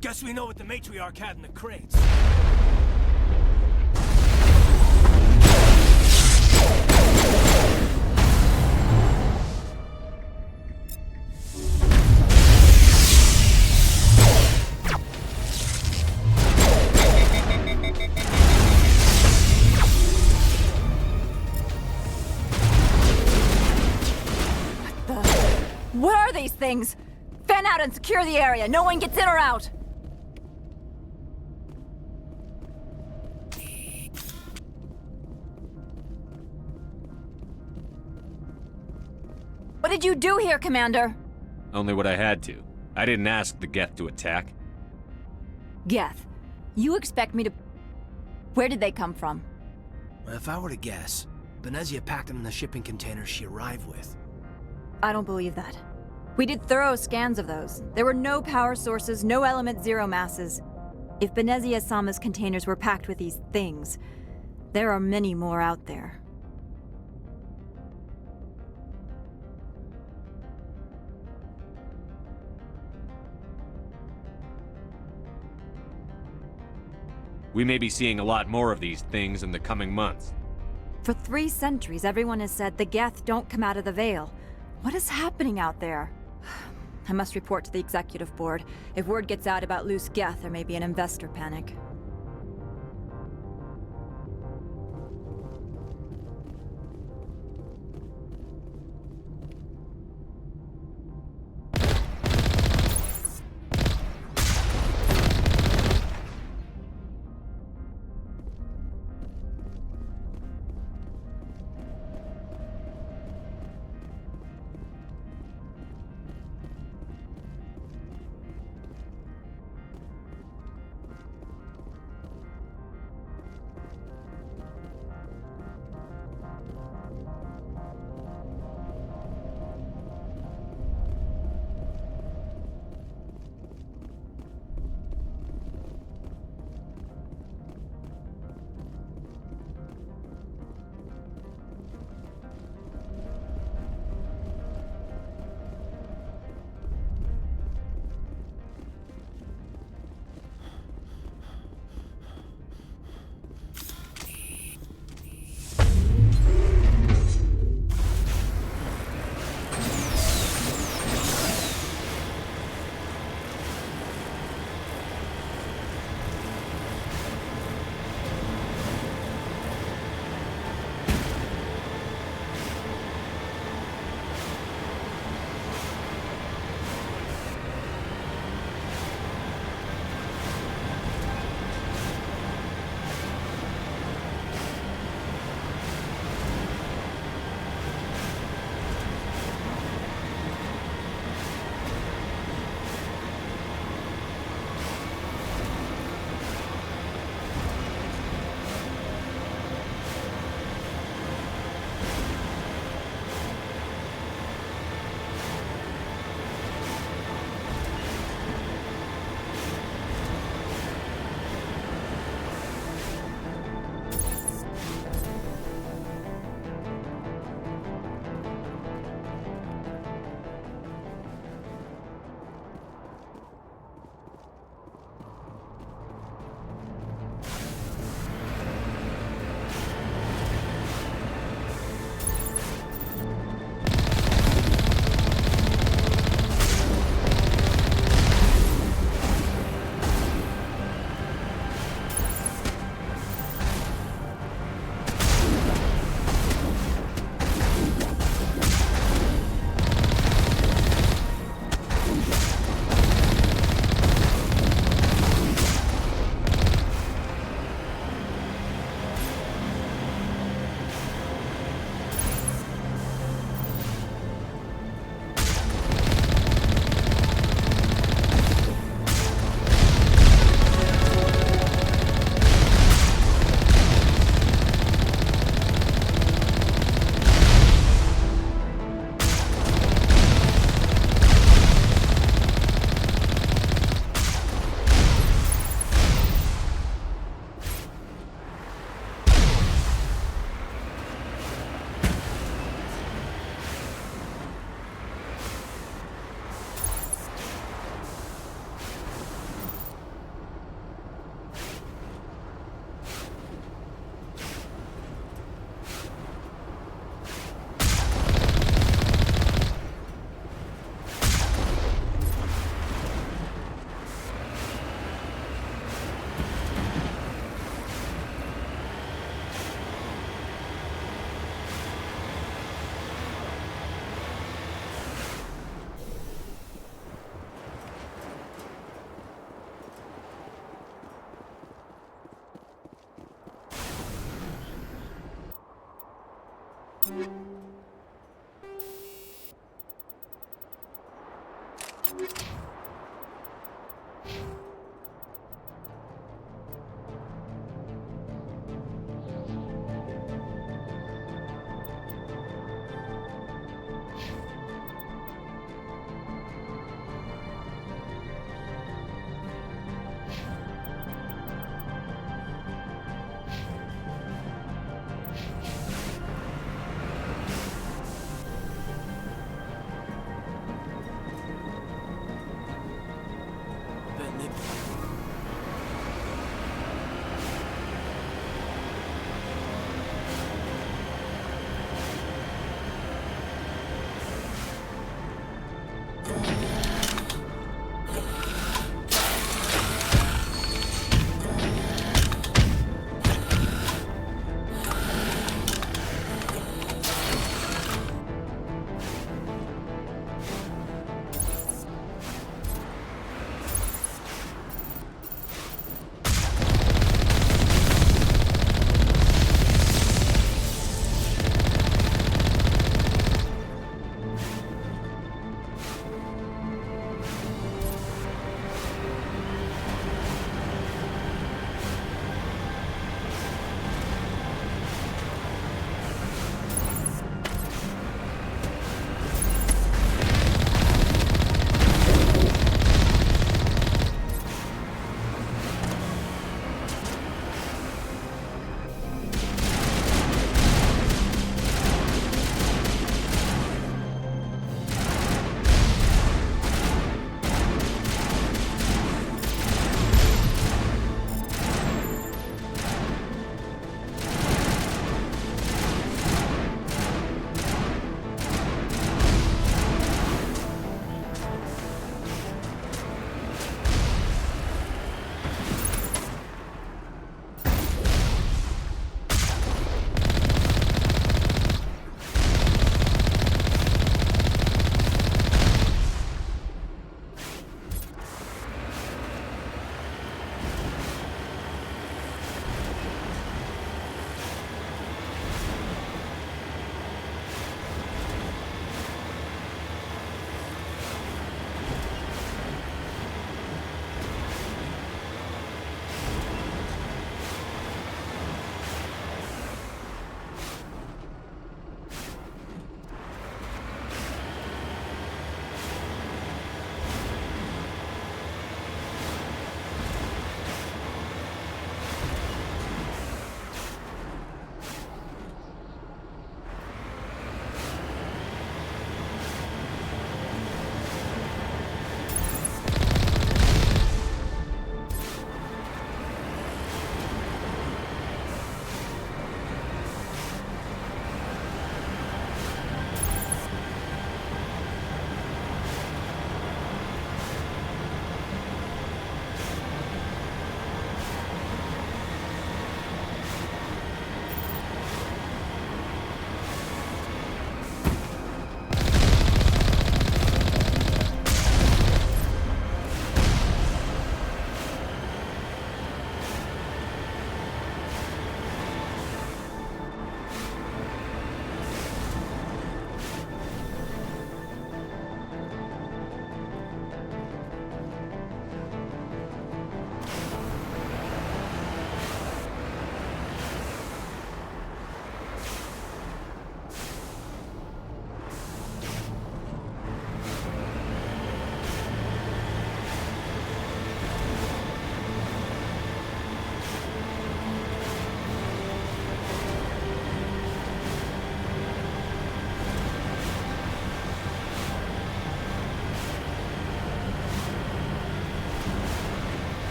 Guess we know what the matriarch had in the crates. What are these things? Fan out and secure the area. No one gets in or out. What did you do here, Commander? Only what I had to. I didn't ask the Geth to attack. Geth, you expect me to... Where did they come from? If I were to guess, Benezia packed them in the shipping containers she arrived with. I don't believe that. We did thorough scans of those. There were no power sources, no element zero masses. If Benezia Sama's containers were packed with these things, there are many more out there. We may be seeing a lot more of these things in the coming months. For 3 centuries, everyone has said the Geth don't come out of the Veil. What is happening out there? I must report to the Executive Board. If word gets out about loose Geth, there may be an investor panic.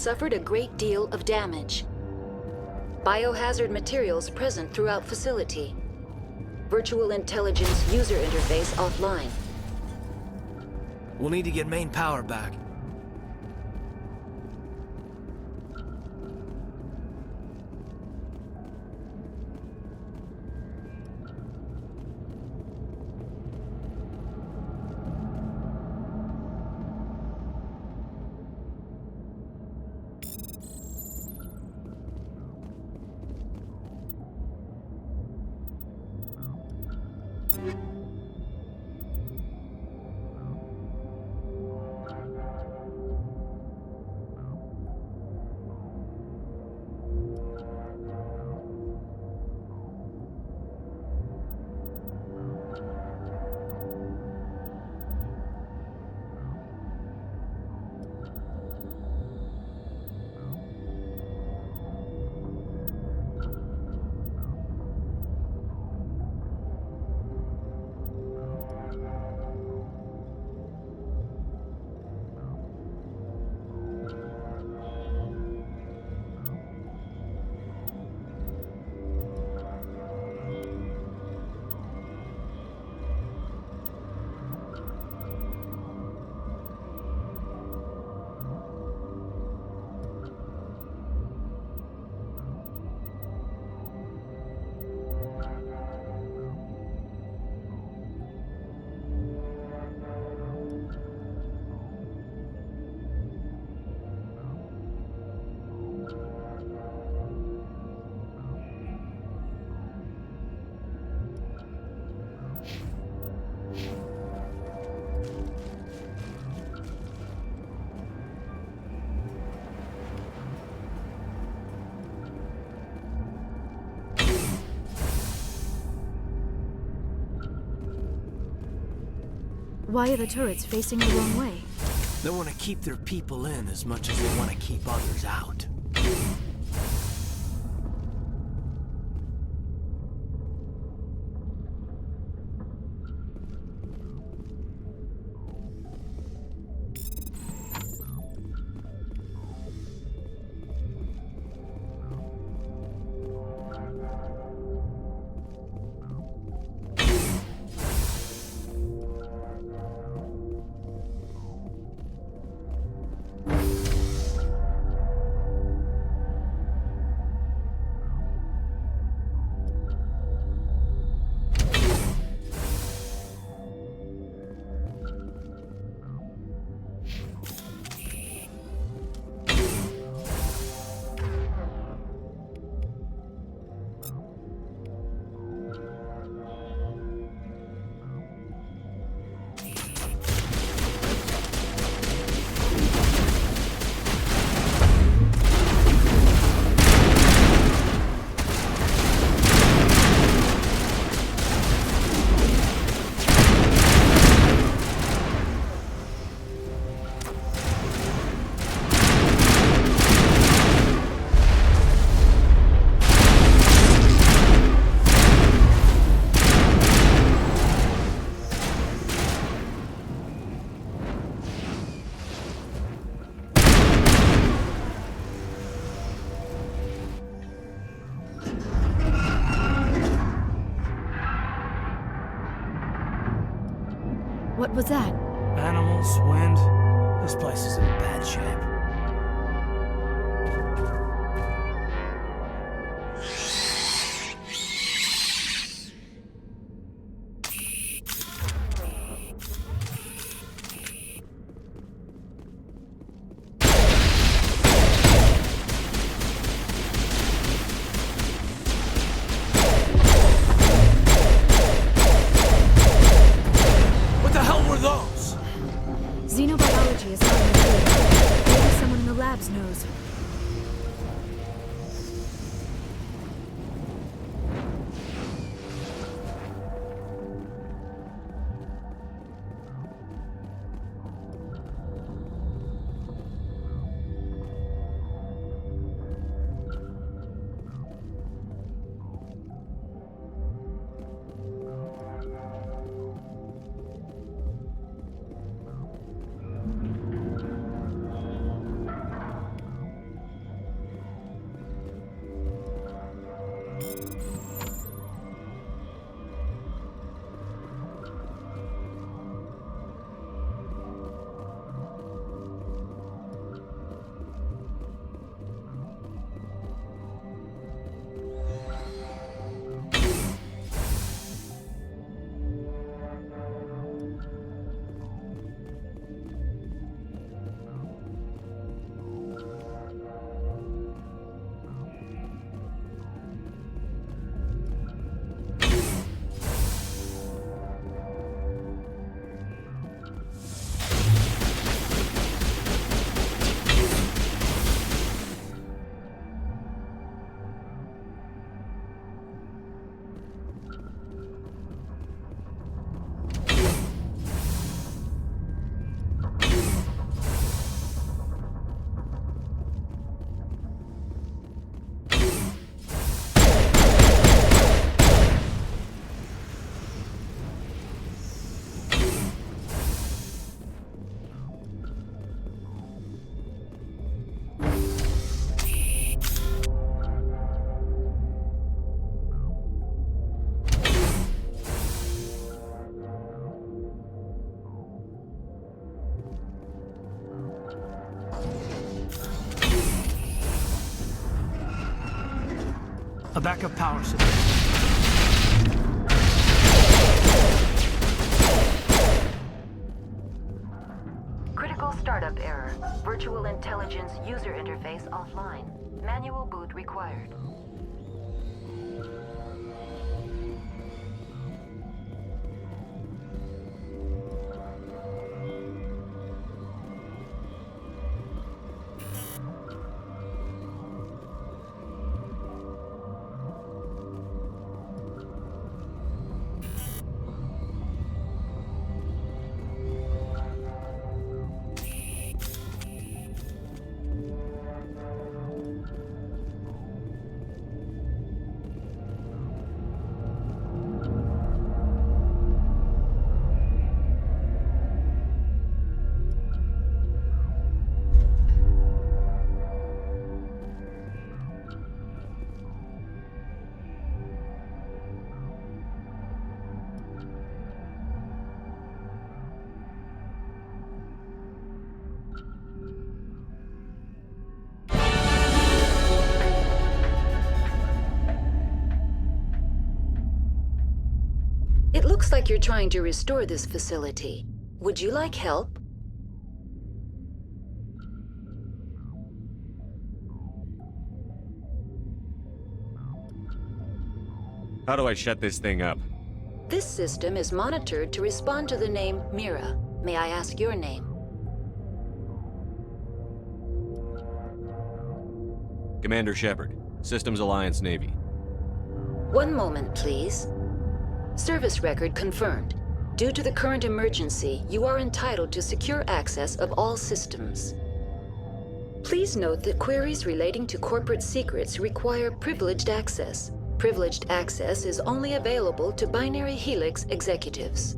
suffered a great deal of damage. Biohazard materials present throughout facility. Virtual intelligence user interface offline. We'll need to get main power back. Why are the turrets facing the wrong way? They want to keep their people in as much as they want to keep others out. What was that? Animals, wind. This place is in bad shape. Xenobiology is not included. Data A backup power system. Critical startup error. Virtual intelligence user interface offline. Manual boot required. It looks like you're trying to restore this facility. Would you like help? How do I shut this thing up? This system is monitored to respond to the name Mira. May I ask your name? Commander Shepard, Systems Alliance Navy. One moment, please. Service record confirmed. Due to the current emergency, you are entitled to secure access of all systems. Please note that queries relating to corporate secrets require privileged access. Privileged access is only available to Binary Helix executives.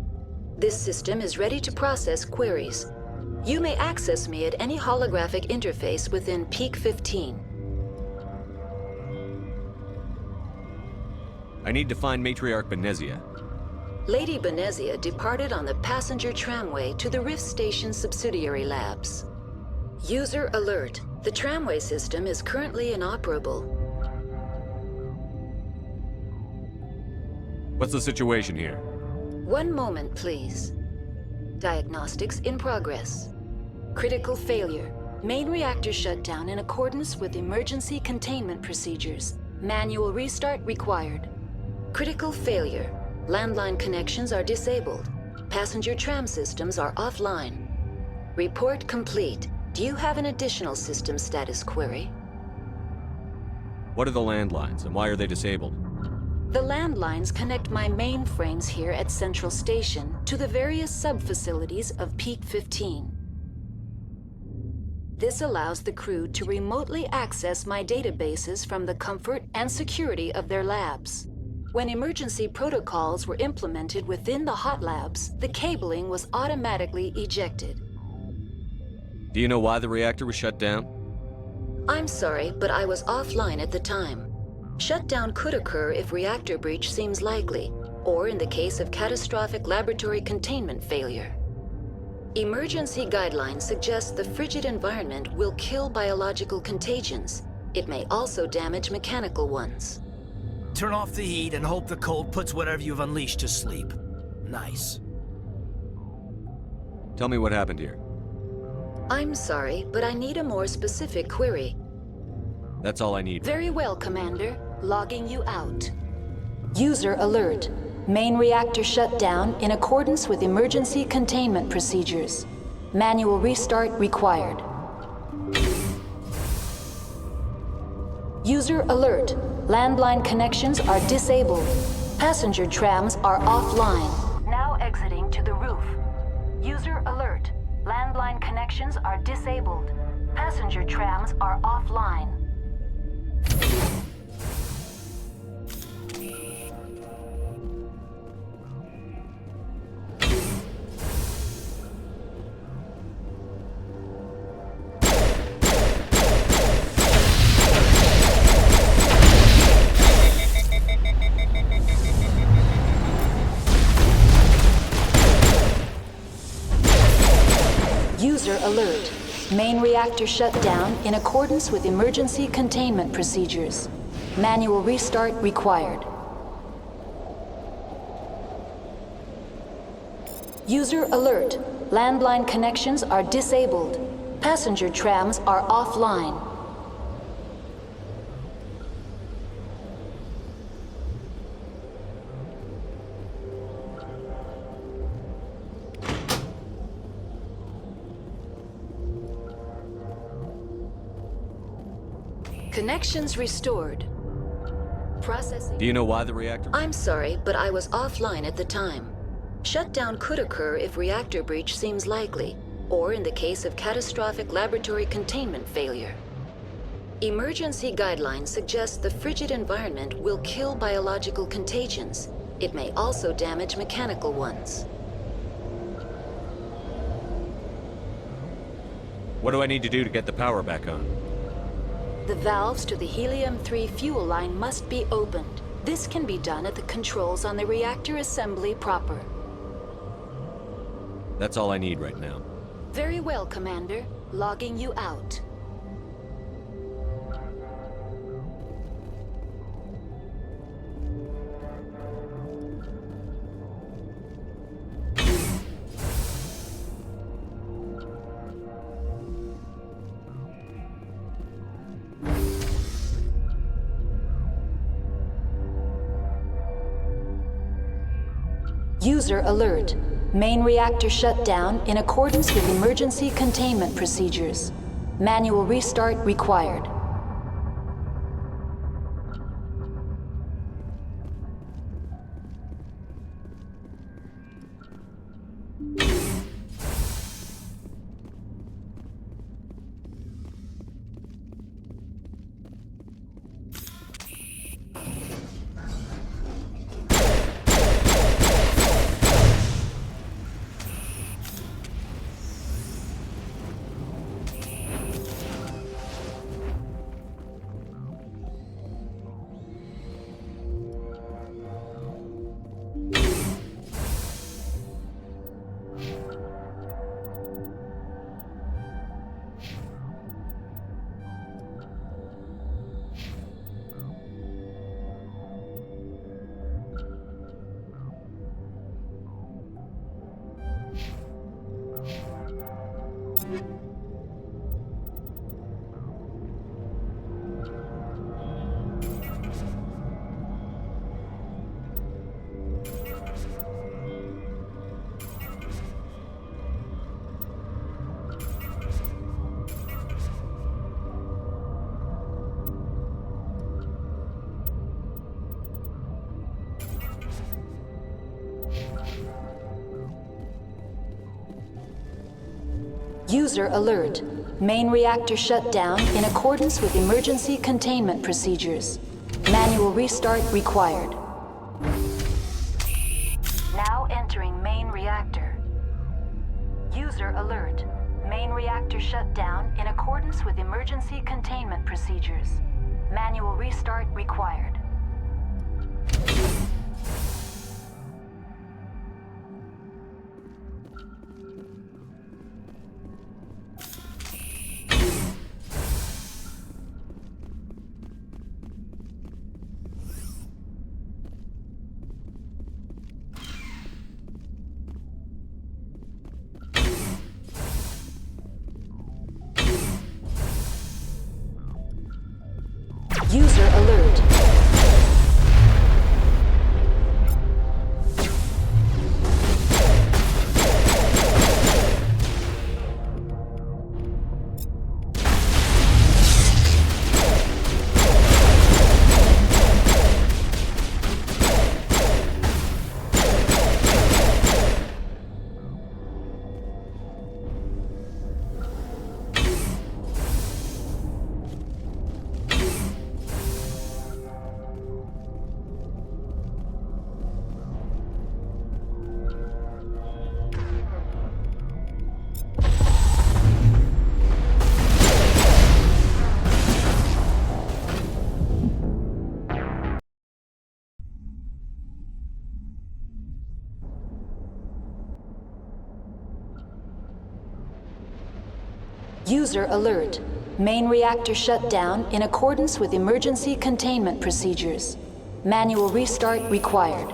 This system is ready to process queries. You may access me at any holographic interface within Peak 15. I need to find Matriarch Benezia. Lady Benezia departed on the passenger tramway to the Rift Station subsidiary labs. User alert. The tramway system is currently inoperable. What's the situation here? One moment, please. Diagnostics in progress. Critical failure. Main reactor shutdown in accordance with emergency containment procedures. Manual restart required. Critical failure. Landline connections are disabled. Passenger tram systems are offline. Report complete. Do you have an additional system status query? What are the landlines, and why are they disabled? The landlines connect my mainframes here at Central Station to the various sub-facilities of Peak 15. This allows the crew to remotely access my databases from the comfort and security of their labs. When emergency protocols were implemented within the hot labs, the cabling was automatically ejected. Do you know why the reactor was shut down? I'm sorry, but I was offline at the time. Shutdown could occur if reactor breach seems likely, or in the case of catastrophic laboratory containment failure. Emergency guidelines suggest the frigid environment will kill biological contagions. It may also damage mechanical ones. Turn off the heat and hope the cold puts whatever you've unleashed to sleep. Nice. Tell me what happened here. I'm sorry, but I need a more specific query. That's all I need. Very well, Commander. Logging you out. User alert. Main reactor shut down in accordance with emergency containment procedures. Manual restart required. User alert. Landline connections are disabled. Passenger trams are offline. Now exiting to the roof. User alert. Landline connections are disabled. Passenger trams are offline. User alert. Main reactor shut down in accordance with emergency containment procedures. Manual restart required. User alert. Landline connections are disabled. Passenger trams are offline. Connections restored. Processing. Do you know why the reactor... I'm sorry, but I was offline at the time. Shutdown could occur if reactor breach seems likely, or in the case of catastrophic laboratory containment failure. Emergency guidelines suggest the frigid environment will kill biological contagions. It may also damage mechanical ones. What do I need to do to get the power back on? The valves to the helium-3 fuel line must be opened. This can be done at the controls on the reactor assembly proper. That's all I need right now. Very well, Commander. Logging you out. User alert. Main reactor shut down in accordance with emergency containment procedures. Manual restart required. User alert. Main reactor shut down in accordance with emergency containment procedures. Manual restart required. Now entering main reactor. User alert. Main reactor shut down in accordance with emergency containment procedures. Manual restart required. User alert. User alert. Main reactor shut down in accordance with emergency containment procedures. Manual restart required.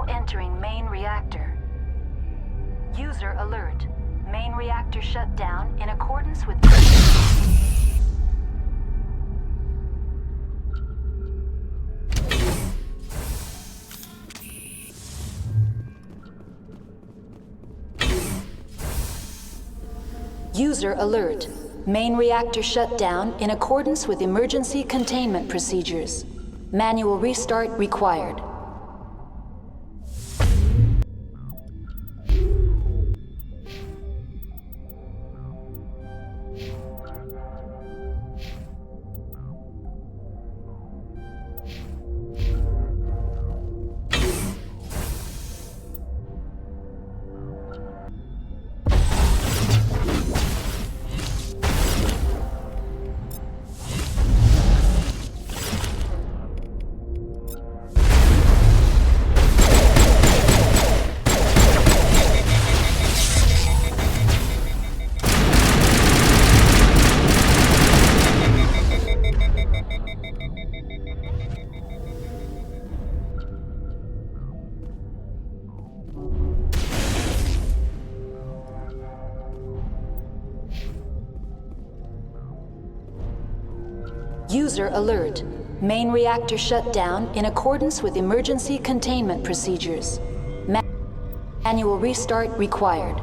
Entering main reactor. User alert. Main reactor shut down in accordance with... User alert. Main reactor shut down in accordance with emergency containment procedures. Manual restart required. User alert. Main reactor shut down in accordance with emergency containment procedures. Manual restart required.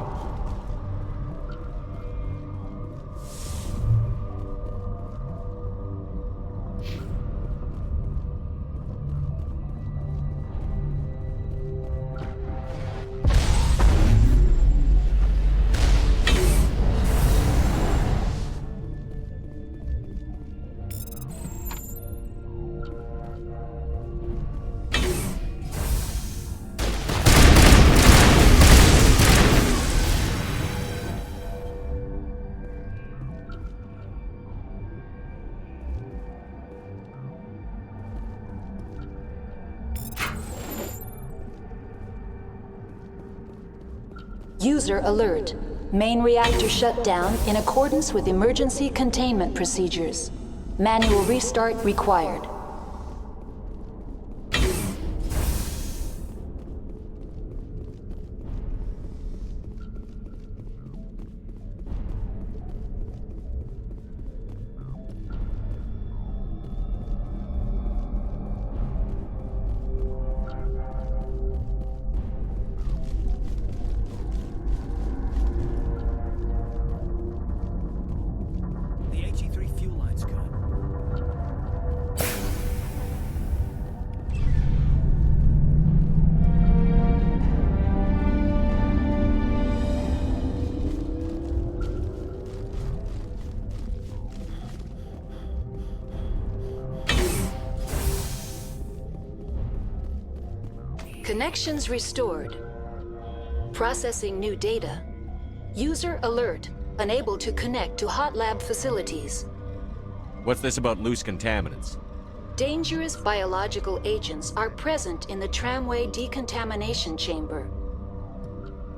User alert. Main reactor shut down in accordance with emergency containment procedures. Manual restart required. The HE3 fuel line's good. Connections restored. Processing new data. User alert. Unable to connect to hot lab facilities. What's this about loose contaminants? Dangerous biological agents are present in the tramway decontamination chamber.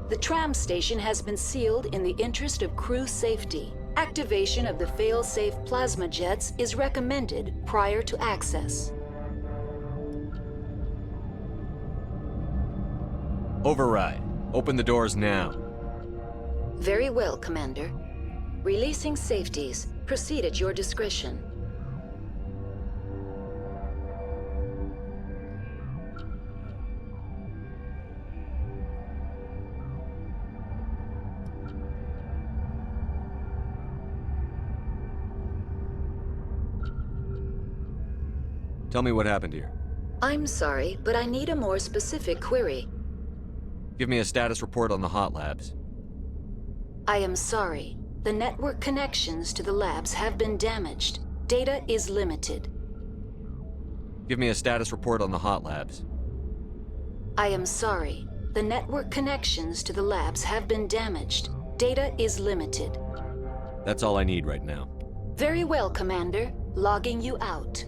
The tram station has been sealed in the interest of crew safety. Activation of the fail-safe plasma jets is recommended prior to access. Override. Open the doors now. Very well, Commander. Releasing safeties. Proceed at your discretion. Tell me what happened here. I'm sorry, but I need a more specific query. Give me a status report on the hot labs. I am sorry. The network connections to the labs have been damaged. Data is limited. Give me a status report on the hot labs. I am sorry. The network connections to the labs have been damaged. Data is limited. That's all I need right now. Very well, Commander. Logging you out.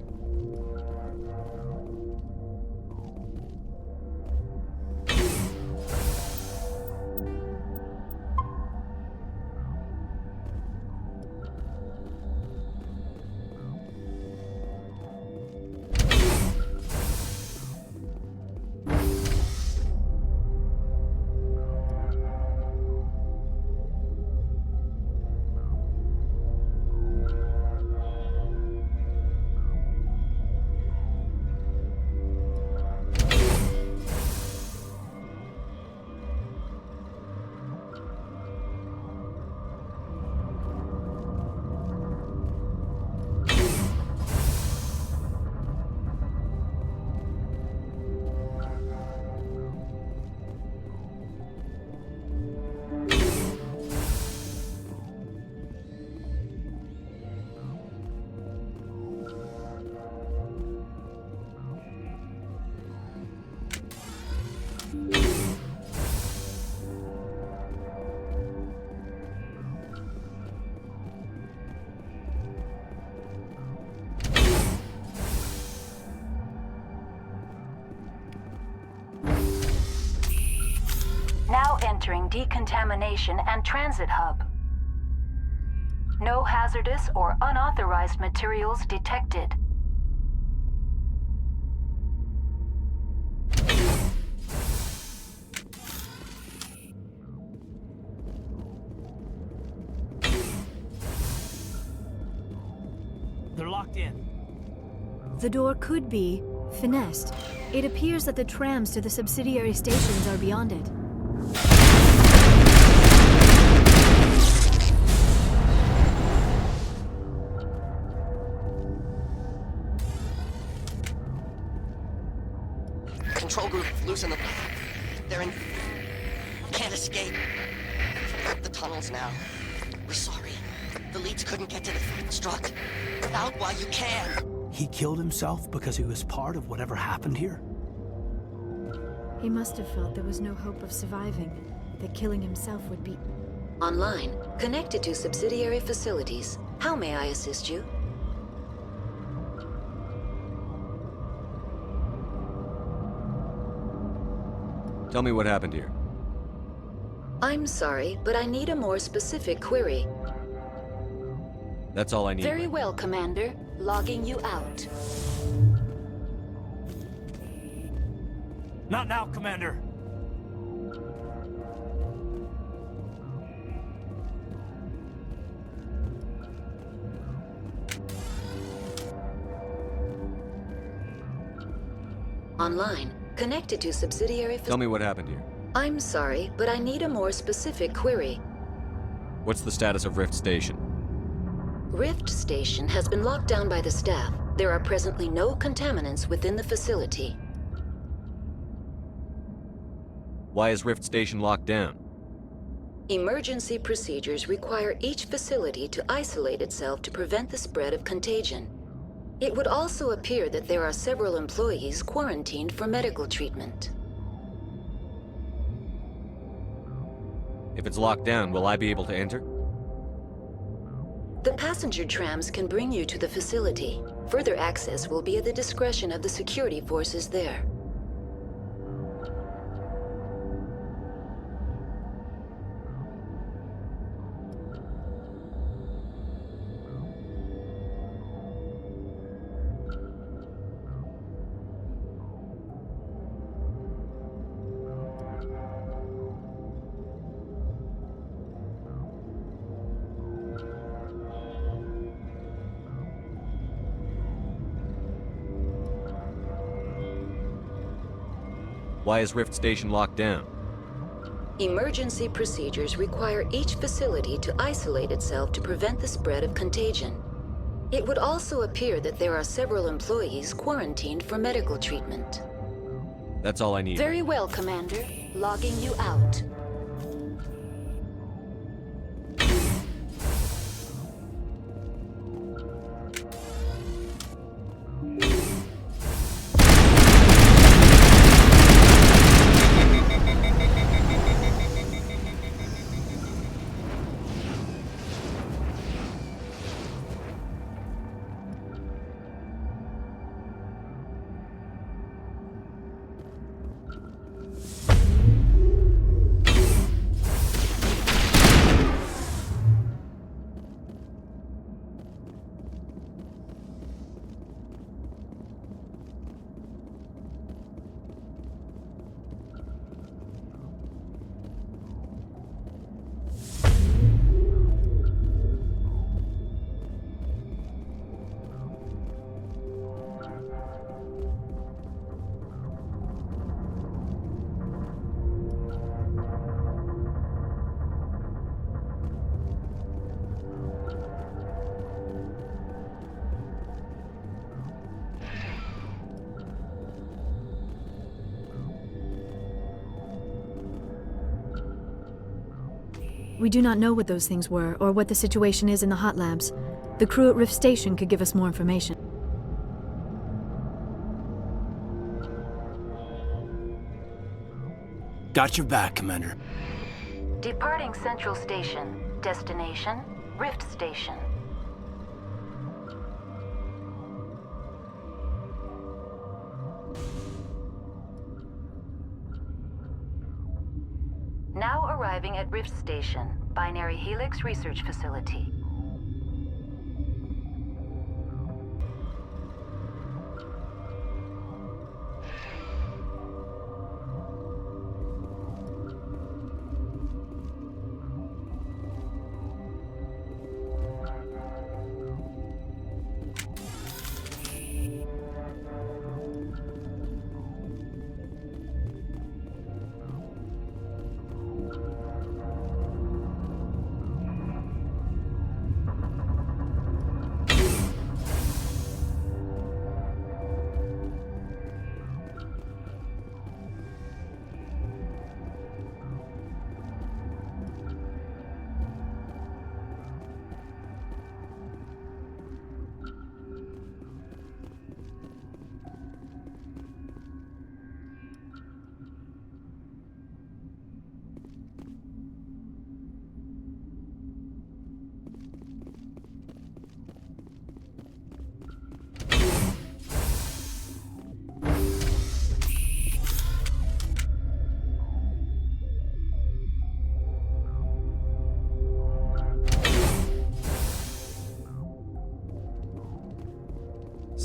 Now entering decontamination and transit hub. No hazardous or unauthorized materials detected. They're locked in. The door could be finessed. It appears that the trams to the subsidiary stations are beyond it. Control group, loosen them. They're in... Can't escape. Up the tunnels now. We're sorry. The leads couldn't get to the struck. Out while you can. He killed himself because he was part of whatever happened here? He must have felt there was no hope of surviving, that killing himself would be... Online, connected to subsidiary facilities. How may I assist you? Tell me what happened here. I'm sorry, but I need a more specific query. That's all I need. Very well, Commander. Logging you out. Not now, Commander. Online, connected to subsidiary... Tell me what happened here. I'm sorry, but I need a more specific query. What's the status of Rift Station? Rift Station has been locked down by the staff. There are presently no contaminants within the facility. Why is Rift Station locked down? Emergency procedures require each facility to isolate itself to prevent the spread of contagion. It would also appear that there are several employees quarantined for medical treatment. If it's locked down, will I be able to enter? The passenger trams can bring you to the facility. Further access will be at the discretion of the security forces there. Why is Rift Station locked down? Emergency procedures require each facility to isolate itself to prevent the spread of contagion. It would also appear that there are several employees quarantined for medical treatment. That's all I need. Very well, Commander. Logging you out. We do not know what those things were, or what the situation is in the hot labs. The crew at Rift Station could give us more information. Got your back, Commander. Departing Central Station. Destination, Rift Station. Now arriving at Rift Station, Binary Helix Research Facility.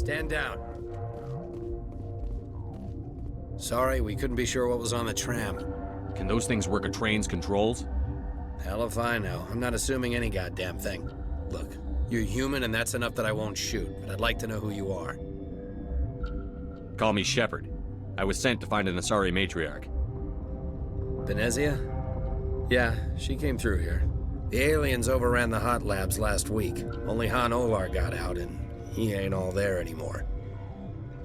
Stand down. Sorry, we couldn't be sure what was on the tram. Can those things work a train's controls? Hell if I know. I'm not assuming any goddamn thing. Look, you're human and that's enough that I won't shoot, but I'd like to know who you are. Call me Shepard. I was sent to find an Asari matriarch. Benezia? Yeah, she came through here. The aliens overran the hot labs last week. Only Han Olar got out, and he ain't all there anymore.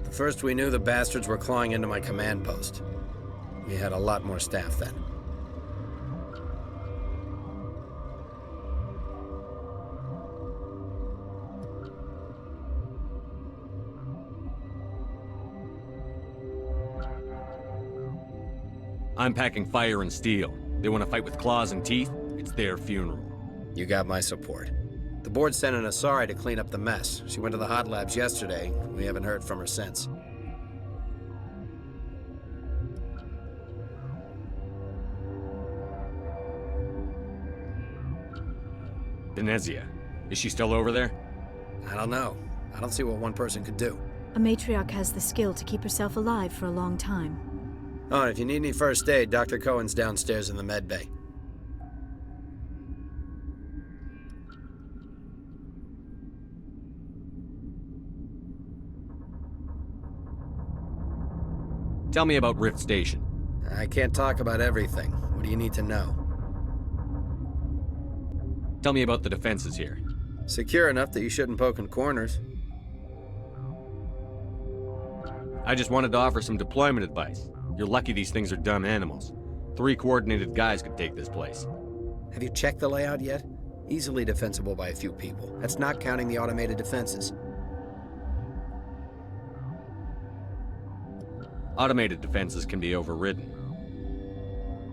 The first we knew, the bastards were clawing into my command post. We had a lot more staff then. I'm packing fire and steel. They want to fight with claws and teeth? It's their funeral. You got my support. The board sent an Asari to clean up the mess. She went to the hot labs yesterday. We haven't heard from her since. Benezia. Is she still over there? I don't know. I don't see what one person could do. A matriarch has the skill to keep herself alive for a long time. Oh, and if you need any first aid, Dr. Cohen's downstairs in the med bay. Tell me about Rift Station. I can't talk about everything. What do you need to know? Tell me about the defenses here. Secure enough that you shouldn't poke in corners. I just wanted to offer some deployment advice. You're lucky these things are dumb animals. 3 coordinated guys could take this place. Have you checked the layout yet? Easily defensible by a few people. That's not counting the automated defenses. Automated defenses can be overridden.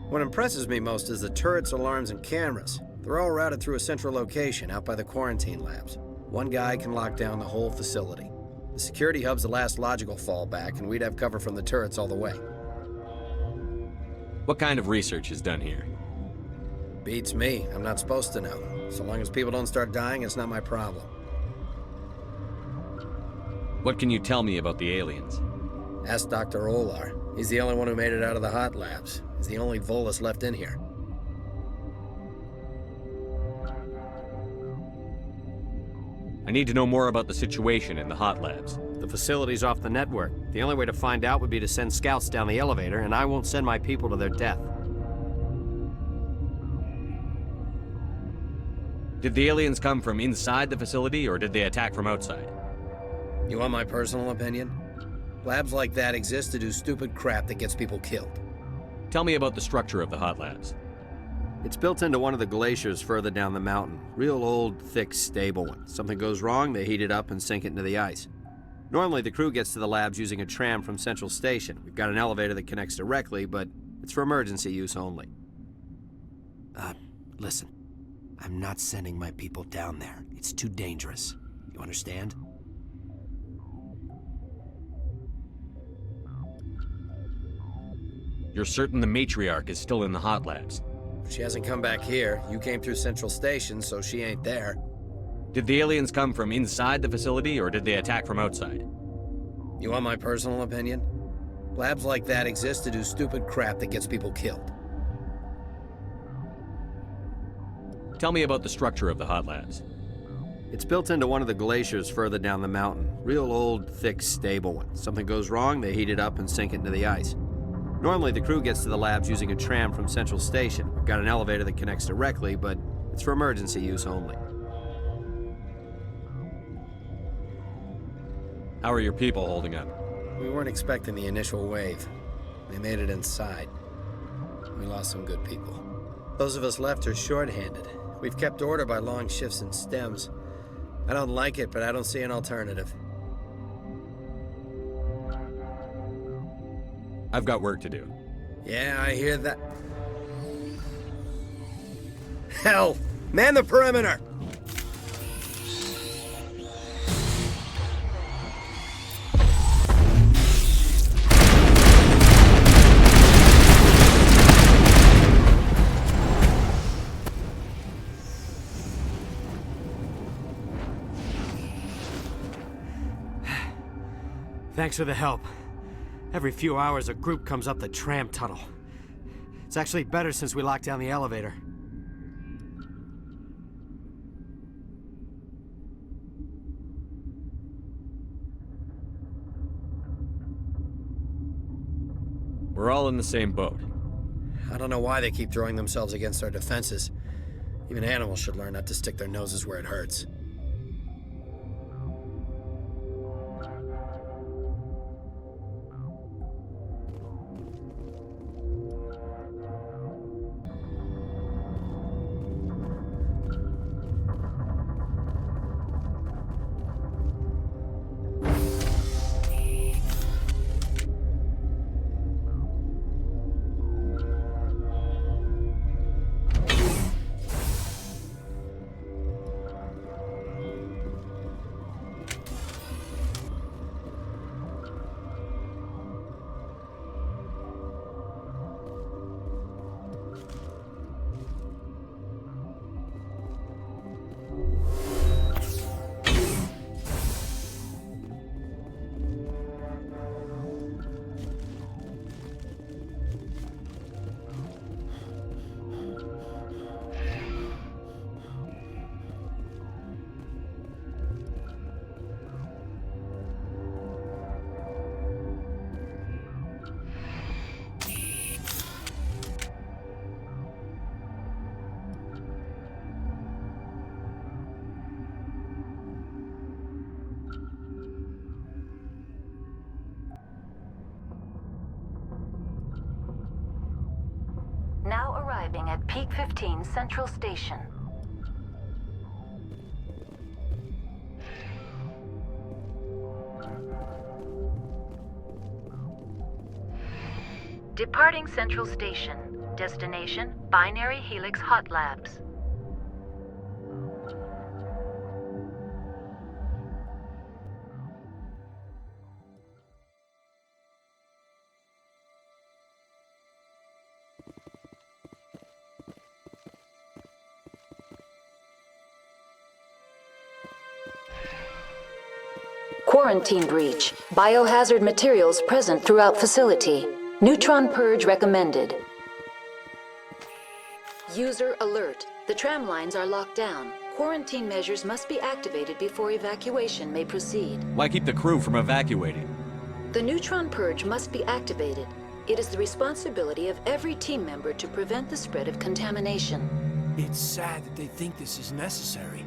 What impresses me most is the turrets, alarms, and cameras. They're all routed through a central location out by the quarantine labs. One guy can lock down the whole facility. The security hub's the last logical fallback, and we'd have cover from the turrets all the way. What kind of research is done here? Beats me. I'm not supposed to know. So long as people don't start dying, it's not my problem. What can you tell me about the aliens? Ask Dr. Olar. He's the only one who made it out of the hot labs. He's the only Volus left in here. I need to know more about the situation in the hot labs. The facility's off the network. The only way to find out would be to send scouts down the elevator, and I won't send my people to their death. Did the aliens come from inside the facility, or did they attack from outside? You want my personal opinion? Labs like that exist to do stupid crap that gets people killed. Tell me about the structure of the hot labs. It's built into one of the glaciers further down the mountain. Real old, thick, stable one. Something goes wrong, they heat it up and sink it into the ice. Normally, the crew gets to the labs using a tram from Central Station. We've got an elevator that connects directly, but it's for emergency use only. Listen. I'm not sending my people down there. It's too dangerous. You understand? You're certain the matriarch is still in the hot labs? She hasn't come back here. You came through Central Station, so she ain't there. Did the aliens come from inside the facility, or did they attack from outside? You want my personal opinion? Labs like that exist to do stupid crap that gets people killed. Tell me about the structure of the hot labs. It's built into one of the glaciers further down the mountain. Real old, thick, stable one. Something goes wrong, they heat it up and sink it into the ice. Normally, the crew gets to the labs using a tram from Central Station. We've got an elevator that connects directly, but it's for emergency use only. How are your people holding up? We weren't expecting the initial wave. They made it inside. We lost some good people. Those of us left are short-handed. We've kept order by long shifts and stems. I don't like it, but I don't see an alternative. I've got work to do. Yeah, I hear that. Hell! Man the perimeter! Thanks for the help. Every few hours, a group comes up the tram tunnel. It's actually better since we locked down the elevator. We're all in the same boat. I don't know why they keep throwing themselves against our defenses. Even animals should learn not to stick their noses where it hurts. Peak 15 Central Station. Departing Central Station. Destination, Binary Helix Hot Labs. Quarantine breach. Biohazard materials present throughout facility. Neutron purge recommended. User alert. The tram lines are locked down. Quarantine measures must be activated before evacuation may proceed. Why keep the crew from evacuating? The neutron purge must be activated. It is the responsibility of every team member to prevent the spread of contamination. It's sad that they think this is necessary.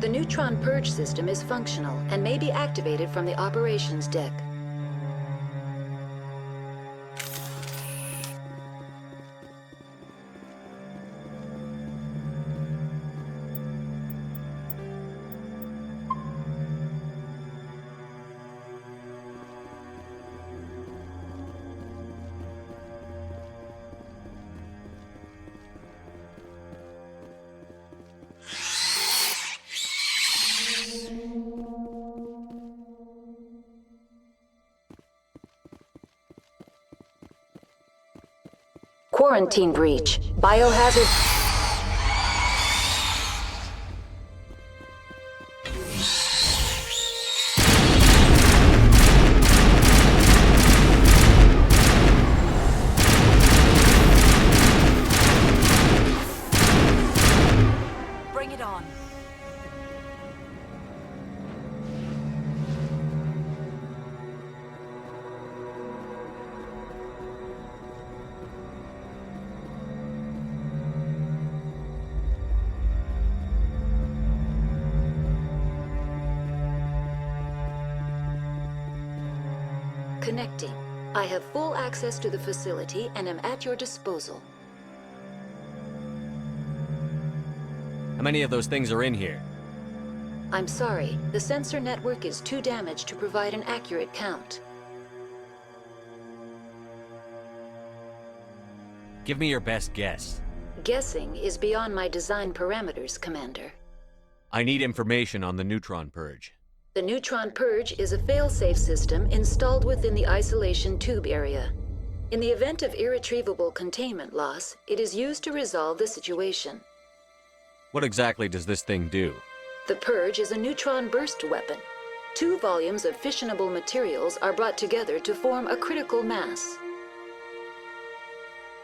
The neutron purge system is functional and may be activated from the operations deck. Quarantine breach. Biohazard. Bring it on. Connecting. I have full access to the facility and am at your disposal. How many of those things are in here? I'm sorry, the sensor network is too damaged to provide an accurate count. Give me your best guess. Guessing is beyond my design parameters, Commander. I need information on the neutron purge. The neutron purge is a fail-safe system installed within the isolation tube area. In the event of irretrievable containment loss, it is used to resolve the situation. What exactly does this thing do? The purge is a neutron burst weapon. 2 volumes of fissionable materials are brought together to form a critical mass.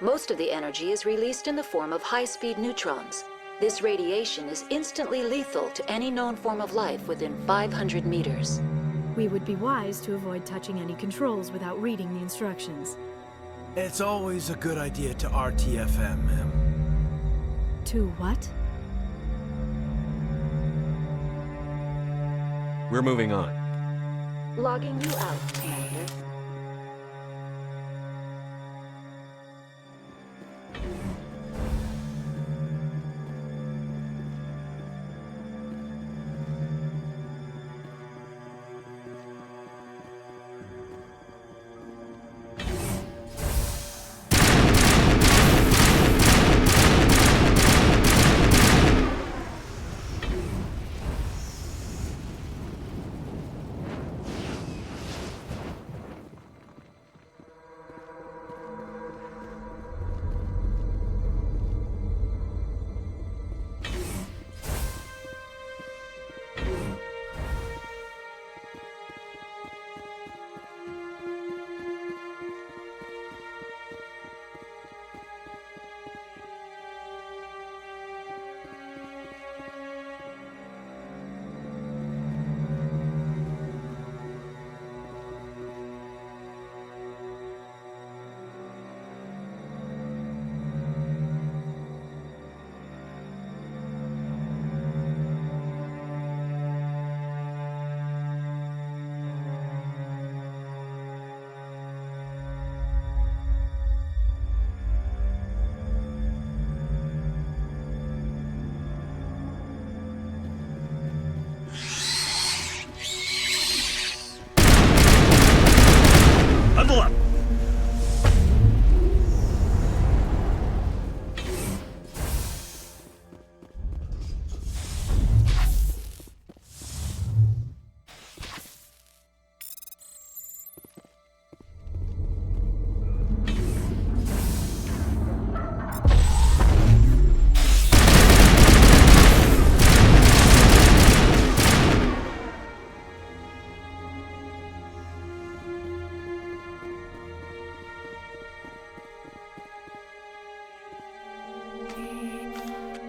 Most of the energy is released in the form of high-speed neutrons. This radiation is instantly lethal to any known form of life within 500 meters. We would be wise to avoid touching any controls without reading the instructions. It's always a good idea to RTFM, ma'am. To what? We're moving on. Logging you out, Commander.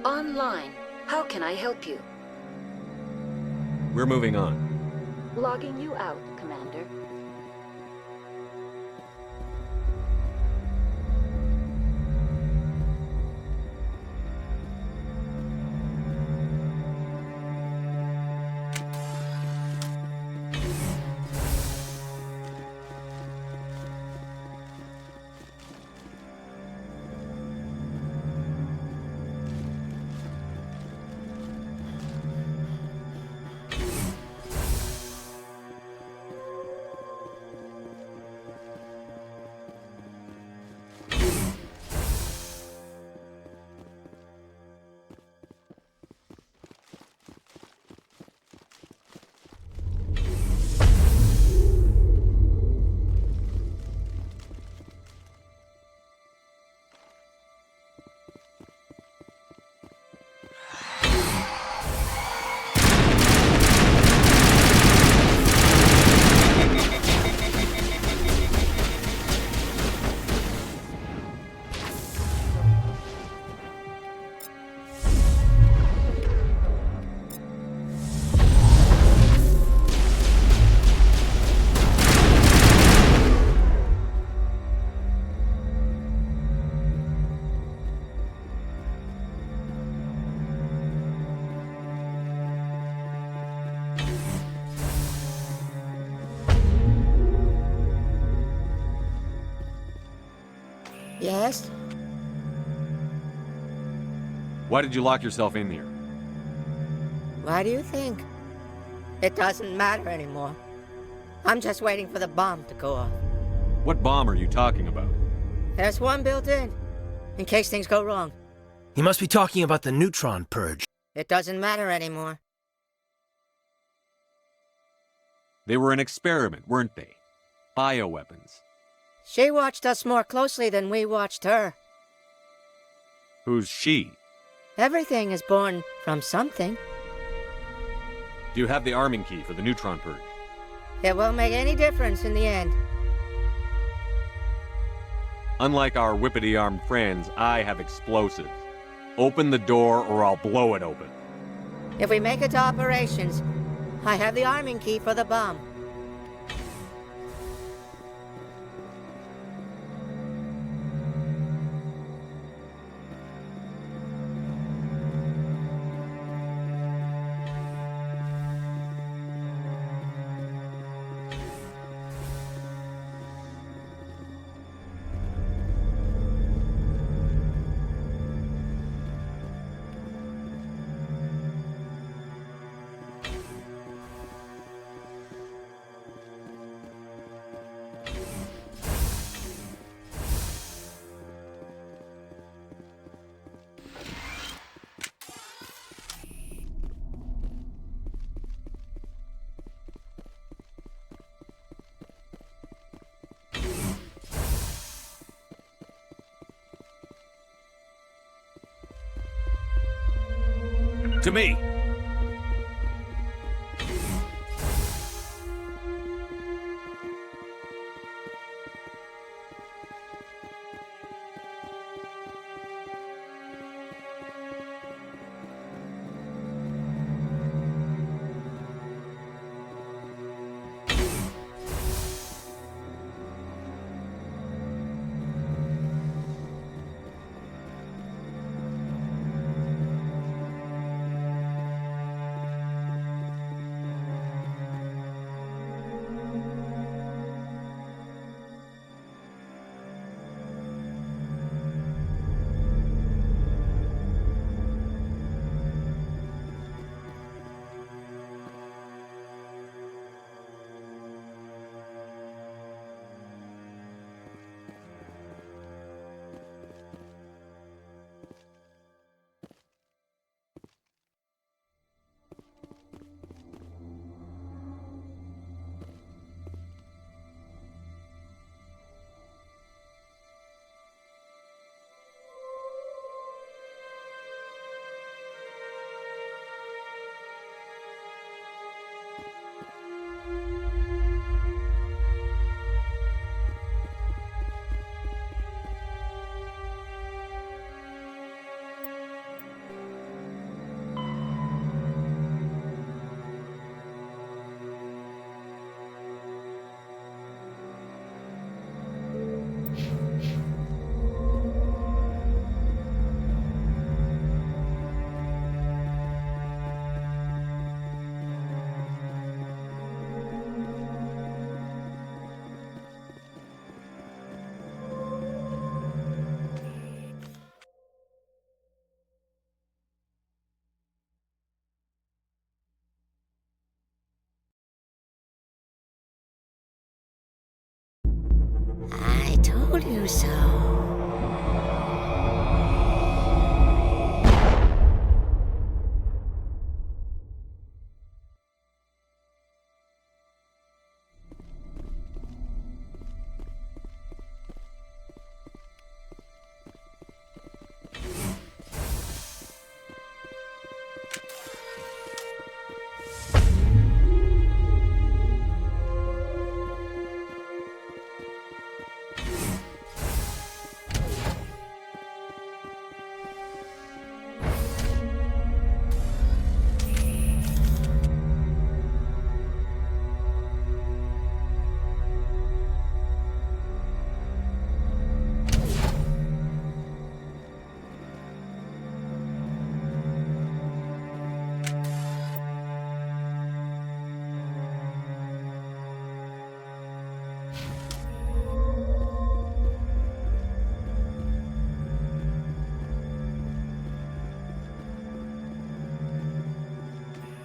Online. How can I help you? We're moving on. Logging you out, Commander. Yes? Why did you lock yourself in here? Why do you think? It doesn't matter anymore. I'm just waiting for the bomb to go off. What bomb are you talking about? There's one built in case things go wrong. He must be talking about the neutron purge. It doesn't matter anymore. They were an experiment, weren't they? Bioweapons. She watched us more closely than we watched her. Who's she? Everything is born from something. Do you have the arming key for the neutron purge? It won't make any difference in the end. Unlike our whippity-armed friends, I have explosives. Open the door or I'll blow it open. If we make it to operations, I have the arming key for the bomb. To me! told you so.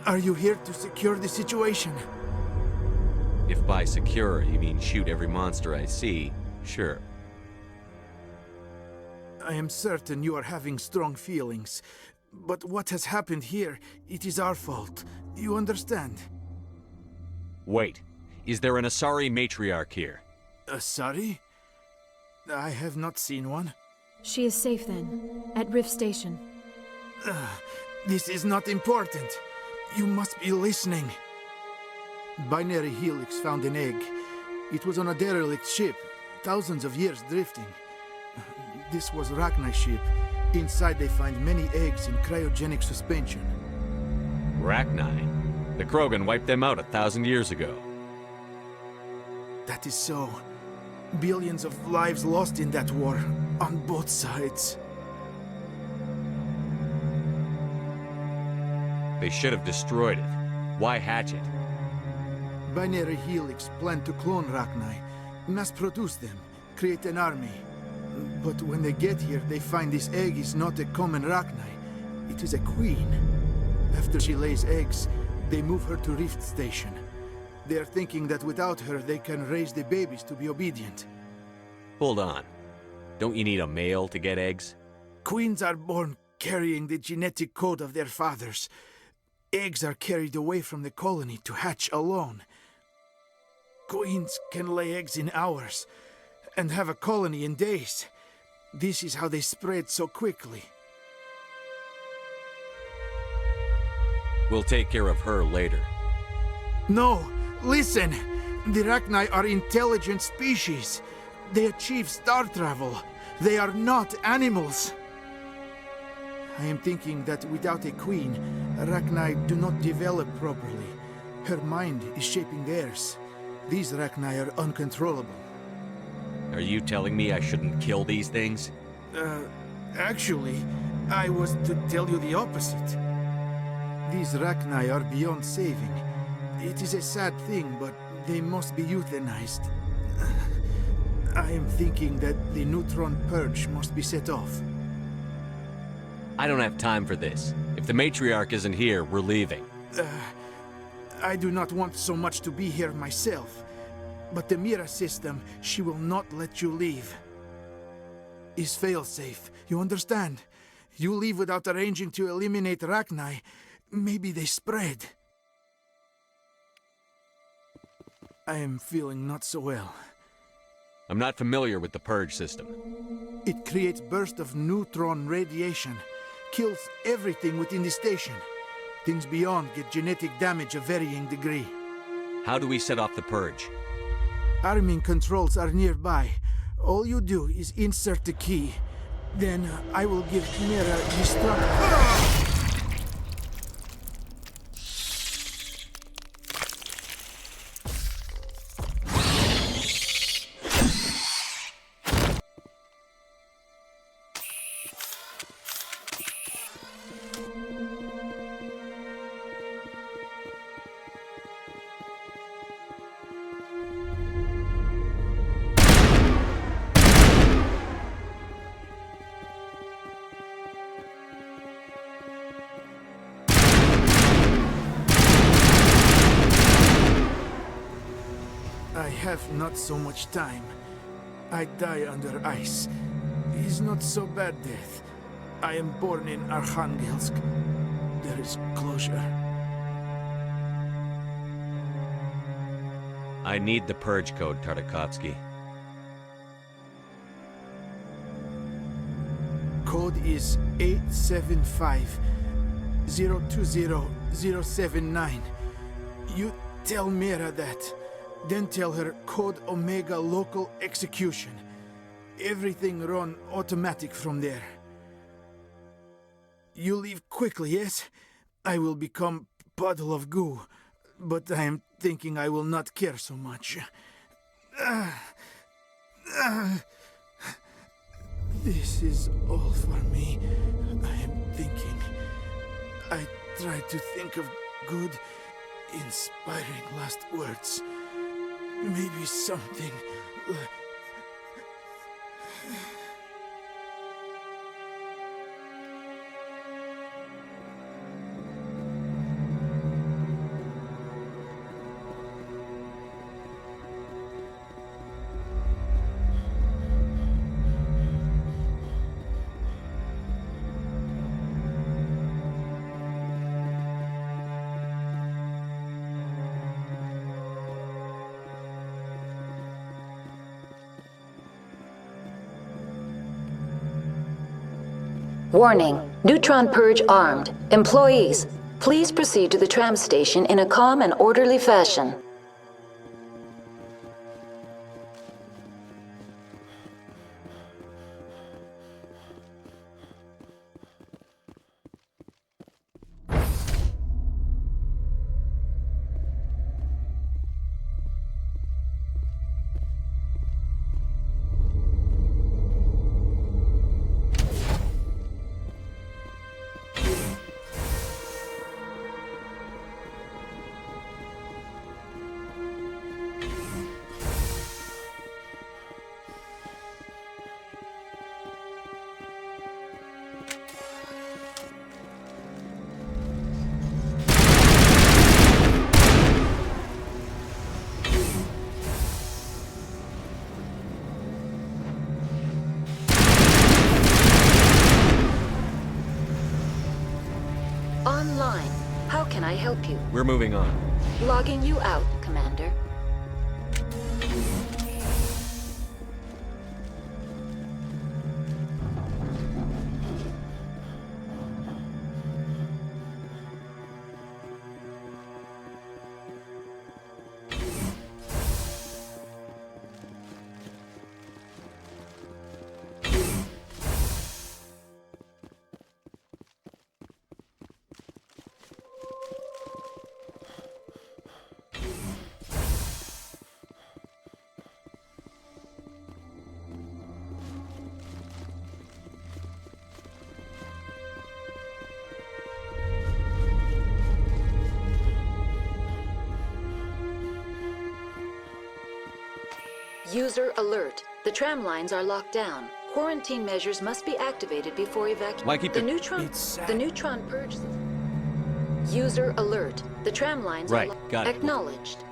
Are you here to secure the situation? If by secure you mean shoot every monster I see, sure. I am certain you are having strong feelings. But what has happened here, it is our fault. You understand? Wait, is there an Asari matriarch here? Asari? I have not seen one. She is safe then, at Rift Station. This is not important. You must be listening. Binary Helix found an egg. It was on a derelict ship, thousands of years drifting. This was Rachni's ship. Inside they find many eggs in cryogenic suspension. Rachni? The Krogan wiped them out 1,000 years ago. That is so. Billions of lives lost in that war, on both sides. They should have destroyed it. Why hatch it? Binary Helix planned to clone Rachni, mass-produce them, create an army. But when they get here, they find this egg is not a common Rachni. It is a queen. After she lays eggs, they move her to Rift Station. They are thinking that without her, they can raise the babies to be obedient. Hold on. Don't you need a male to get eggs? Queens are born carrying the genetic code of their fathers. Eggs are carried away from the colony to hatch alone. Queens can lay eggs in hours and have a colony in days. This is how they spread so quickly. We'll take care of her later. No, listen! The Rachni are intelligent species. They achieve star travel. They are not animals. I am thinking that without a queen, Rachni do not develop properly. Her mind is shaping theirs. These Rachni are uncontrollable. Are you telling me I shouldn't kill these things? Actually, I was to tell you the opposite. These Rachni are beyond saving. It is a sad thing, but they must be euthanized. I am thinking that the neutron purge must be set off. I don't have time for this. If the matriarch isn't here, we're leaving. I do not want so much to be here myself. But the Mira system, she will not let you leave. Is failsafe, you understand? You leave without arranging to eliminate Rachni, maybe they spread. I am feeling not so well. I'm not familiar with the purge system. It creates bursts of neutron radiation, kills everything within the station. Things beyond get genetic damage of varying degree. How do we set off the purge? Arming controls are nearby. All you do is insert the key. Then I will give Mira destruct. I have not so much time. I die under ice. Is not so bad death. I am born in Arkhangelsk. There is closure. I need the purge code, Tartakovsky. Code is 875-020-079. You tell Mira that. Then tell her Code Omega local execution. Everything run automatic from there. You leave quickly, yes? I will become puddle of goo, but I am thinking I will not care so much. This is all for me. I am thinking. I try to think of good, inspiring last words. Maybe something like... Warning, neutron purge armed. Employees, please proceed to the tram station in a calm and orderly fashion. Online. How can I help you? We're moving on. Logging you out, Commander. User alert. The tram lines are locked down. Quarantine measures must be activated before evacuation. Why keep the the- neutron purge. User alert. The tram lines Right, are got it. acknowledged.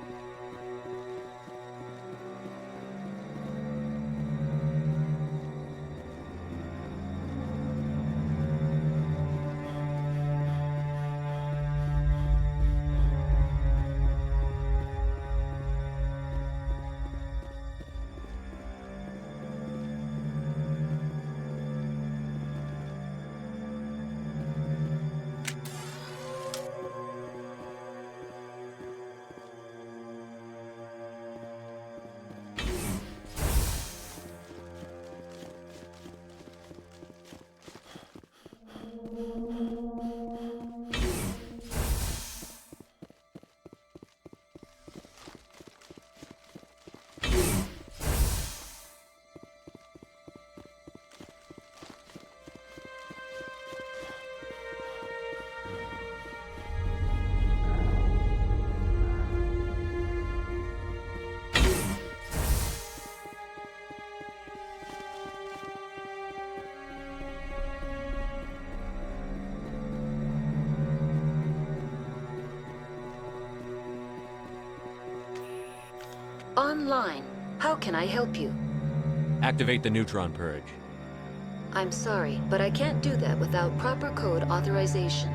Online. How can I help you? Activate the neutron purge. I'm sorry, but I can't do that without proper code authorization.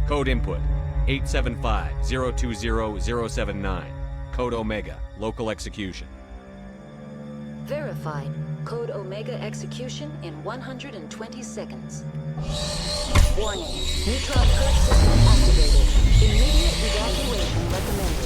Code input 875-020-079. Code Omega. Local execution. Verified. Code Omega execution in 120 seconds. Warning. Neutron purge system activated. Immediate evacuation recommended.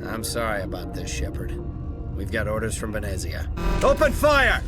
I'm sorry about this, Shepard. We've got orders from Venezia. Open fire!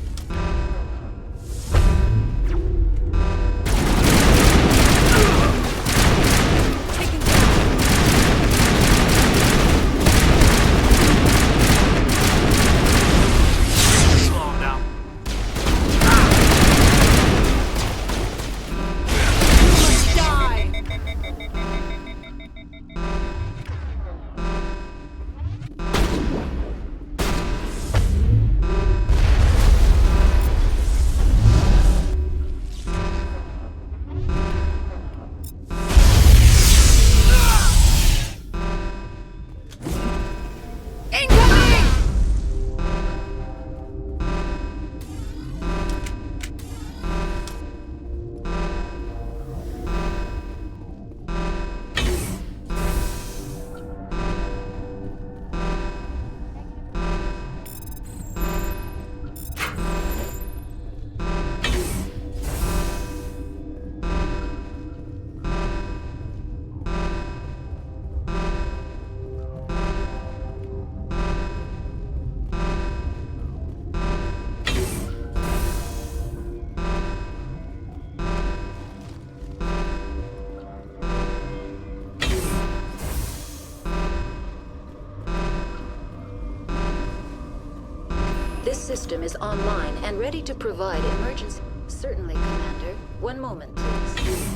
This system is online and ready to provide emergency. Certainly, Commander. One moment, please.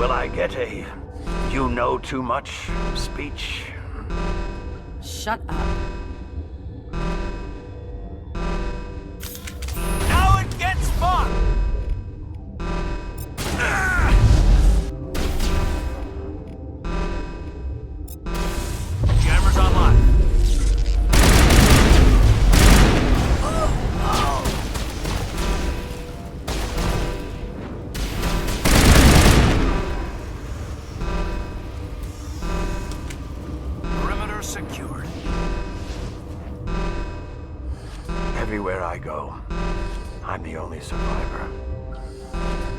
Will I get a you know too much speech? Shut up. Now it gets fun! Jammers online. Perimeter secured. Everywhere I go, I'm the only survivor.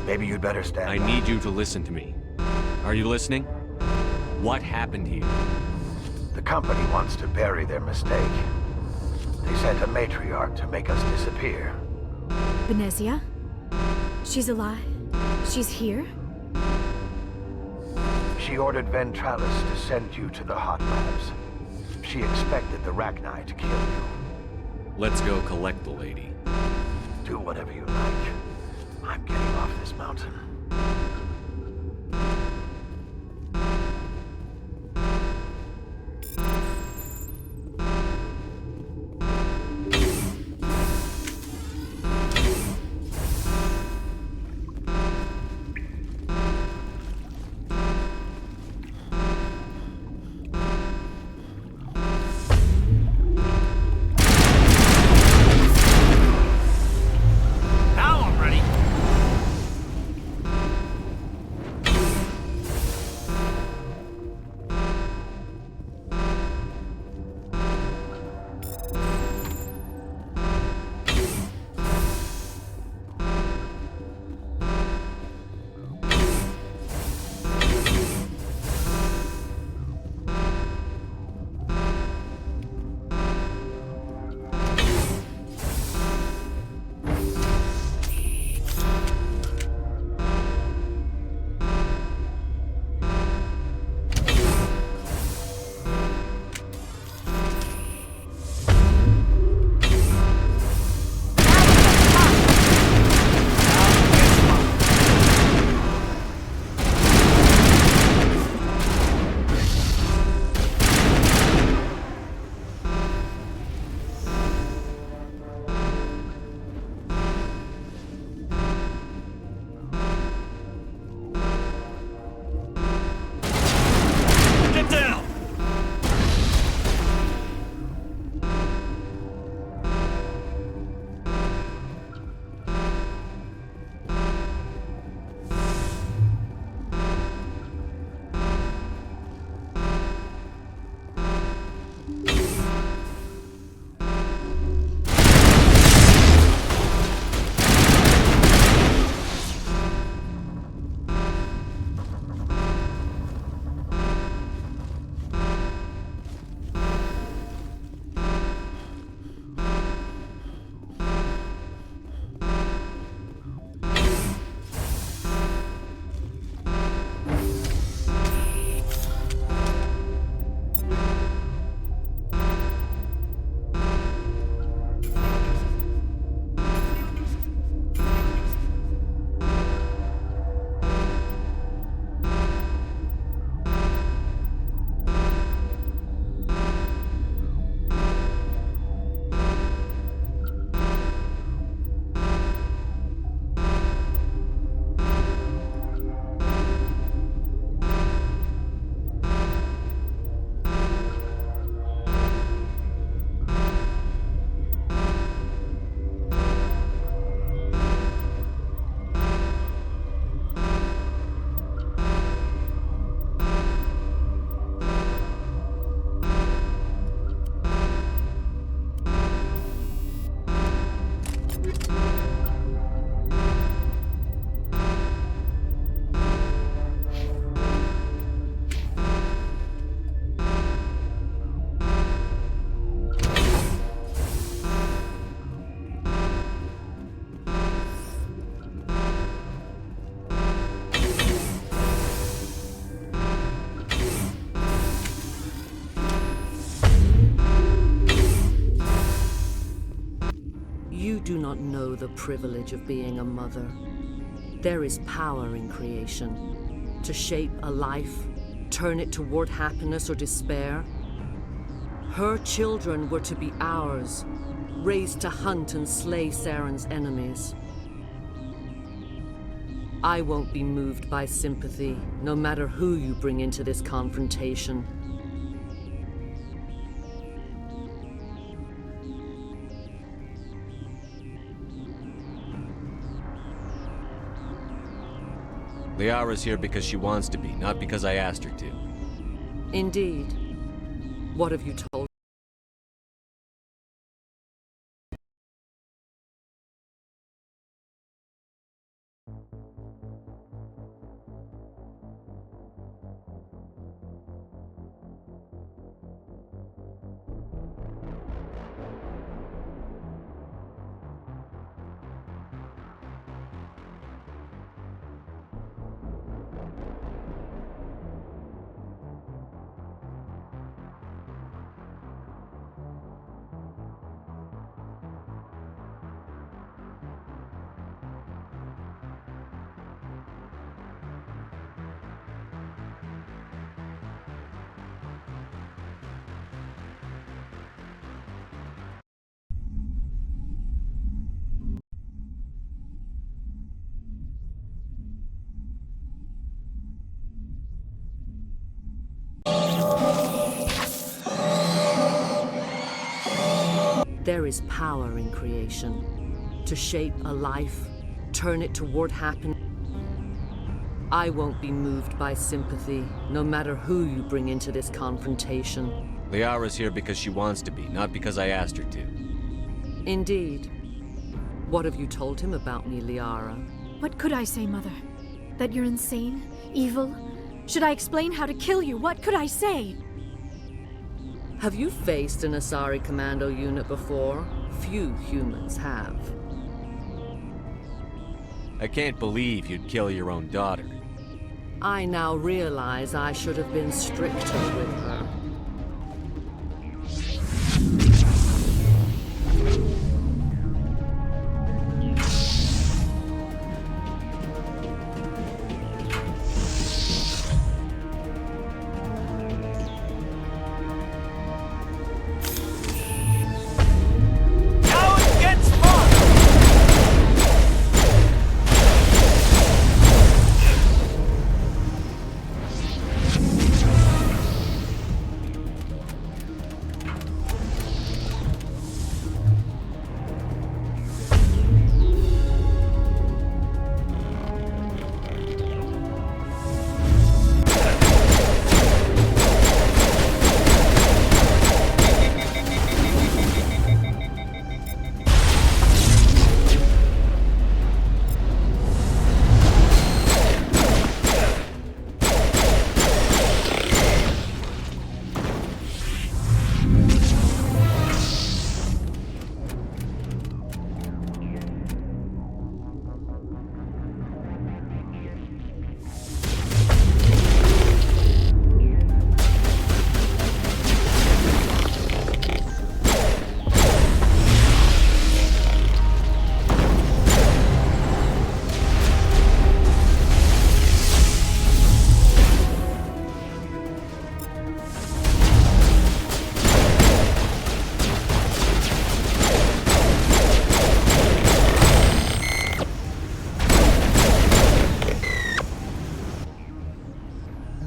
Maybe you'd better stand I by. need you to listen to me. Are you listening? What happened here? The company wants to bury their mistake. They sent a matriarch to make us disappear. Benezia? She's alive? She's here? She ordered Ventralis to send you to the hot labs. She expected the Rachni to kill you. Let's go collect the lady. Do whatever you like. I'm getting off this mountain. Now I'm ready. Get down! You do not know the privilege of being a mother. There is power in creation. to shape a life, turn it toward happiness or despair. Her children were to be ours, raised to hunt and slay Saren's enemies. I won't be moved by sympathy, no matter who you bring into this confrontation. Liara's here because she wants to be, not because I asked her to. Indeed. What have you told? There is power in creation. To shape a life, turn it toward happiness. I won't be moved by sympathy, no matter who you bring into this confrontation. Liara's here because she wants to be, not because I asked her to. Indeed. What have you told him about me, Liara? What could I say, Mother? That you're insane? Evil? Should I explain how to kill you? What could I say? Have you faced an Asari commando unit before? Few humans have. I can't believe you'd kill your own daughter. I now realize I should have been stricter with her.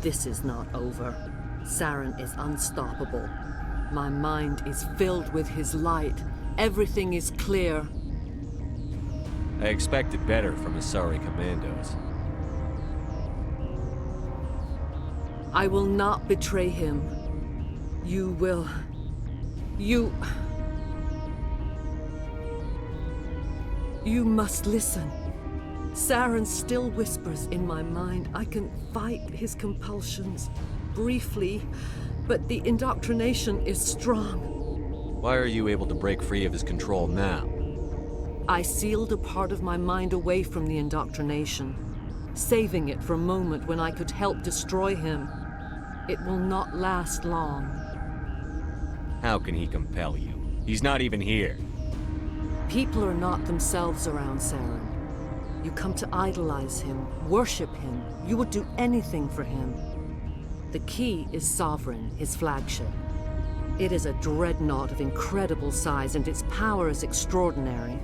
This is not over. Saren is unstoppable. My mind is filled with his light. Everything is clear. I expected better from Asari commandos. I will not betray him. You will... You must listen. Saren still whispers in my mind. I can fight his compulsions, briefly, but the indoctrination is strong. Why are you able to break free of his control now? I sealed a part of my mind away from the indoctrination, saving it for a moment when I could help destroy him. It will not last long. How can he compel you? He's not even here. People are not themselves around Saren. You come to idolize him, worship him. You would do anything for him. The key is Sovereign, his flagship. It is a dreadnought of incredible size, and its power is extraordinary.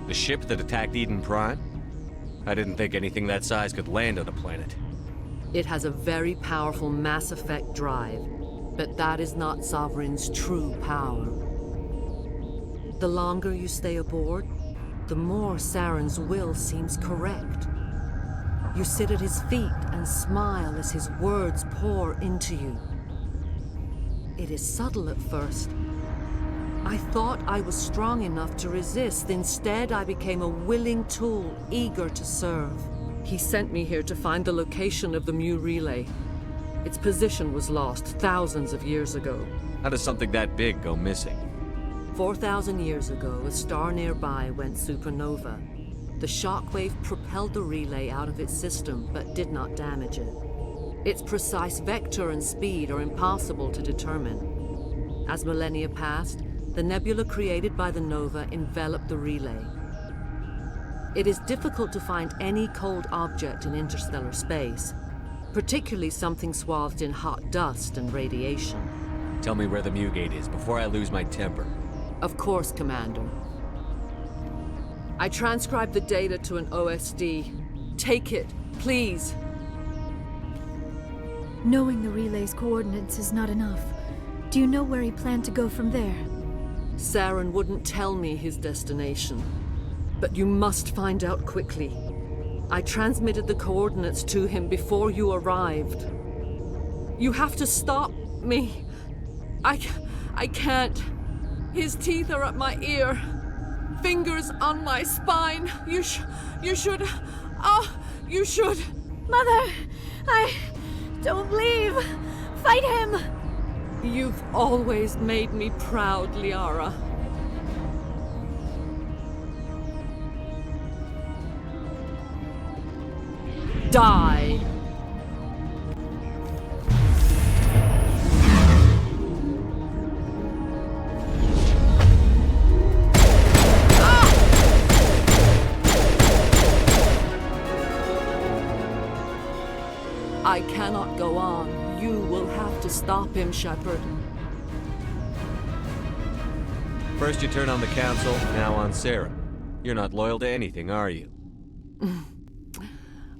The ship that attacked Eden Prime? I didn't think anything that size could land on a planet. It has a very powerful mass effect drive, but that is not Sovereign's true power. The longer you stay aboard, the more Saren's will seems correct. You sit at his feet and smile as his words pour into you. It is subtle at first. I thought I was strong enough to resist. Instead, I became a willing tool, eager to serve. He sent me here to find the location of the Mu relay. Its position was lost thousands of years ago. How does something that big go missing? 4,000 years ago, a star nearby went supernova. The shockwave propelled the relay out of its system, but did not damage it. Its precise vector and speed are impossible to determine. As millennia passed, the nebula created by the nova enveloped the relay. It is difficult to find any cold object in interstellar space, particularly something swathed in hot dust and radiation. Tell me where the Mu gate is before I lose my temper. Of course, Commander. I transcribed the data to an OSD. Take it, please. Knowing the relay's coordinates is not enough. Do you know where he planned to go from there? Saren wouldn't tell me his destination. But you must find out quickly. I transmitted the coordinates to him before you arrived. You have to stop me. I can't. His teeth are at my ear. Fingers on my spine. You should. Mother! I don't leave! Fight him! You've always made me proud, Liara. Die! I cannot go on. You will have to stop him, Shepard. First you turn on the Council, now on Saren. You're not loyal to anything, are you?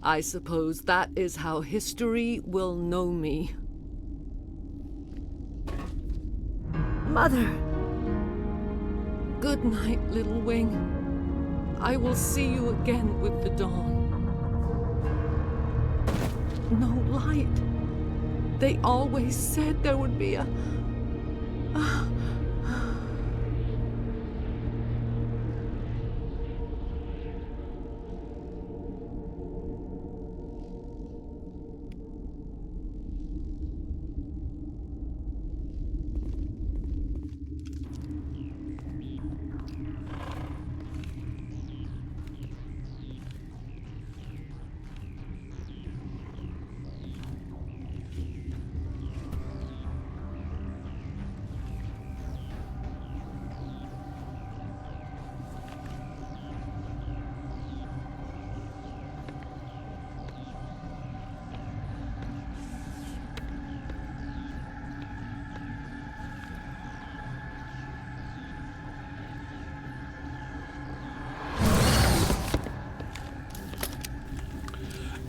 I suppose that is how history will know me. Mother! Good night, Little Wing. I will see you again with the dawn. No light. They always said there would be a...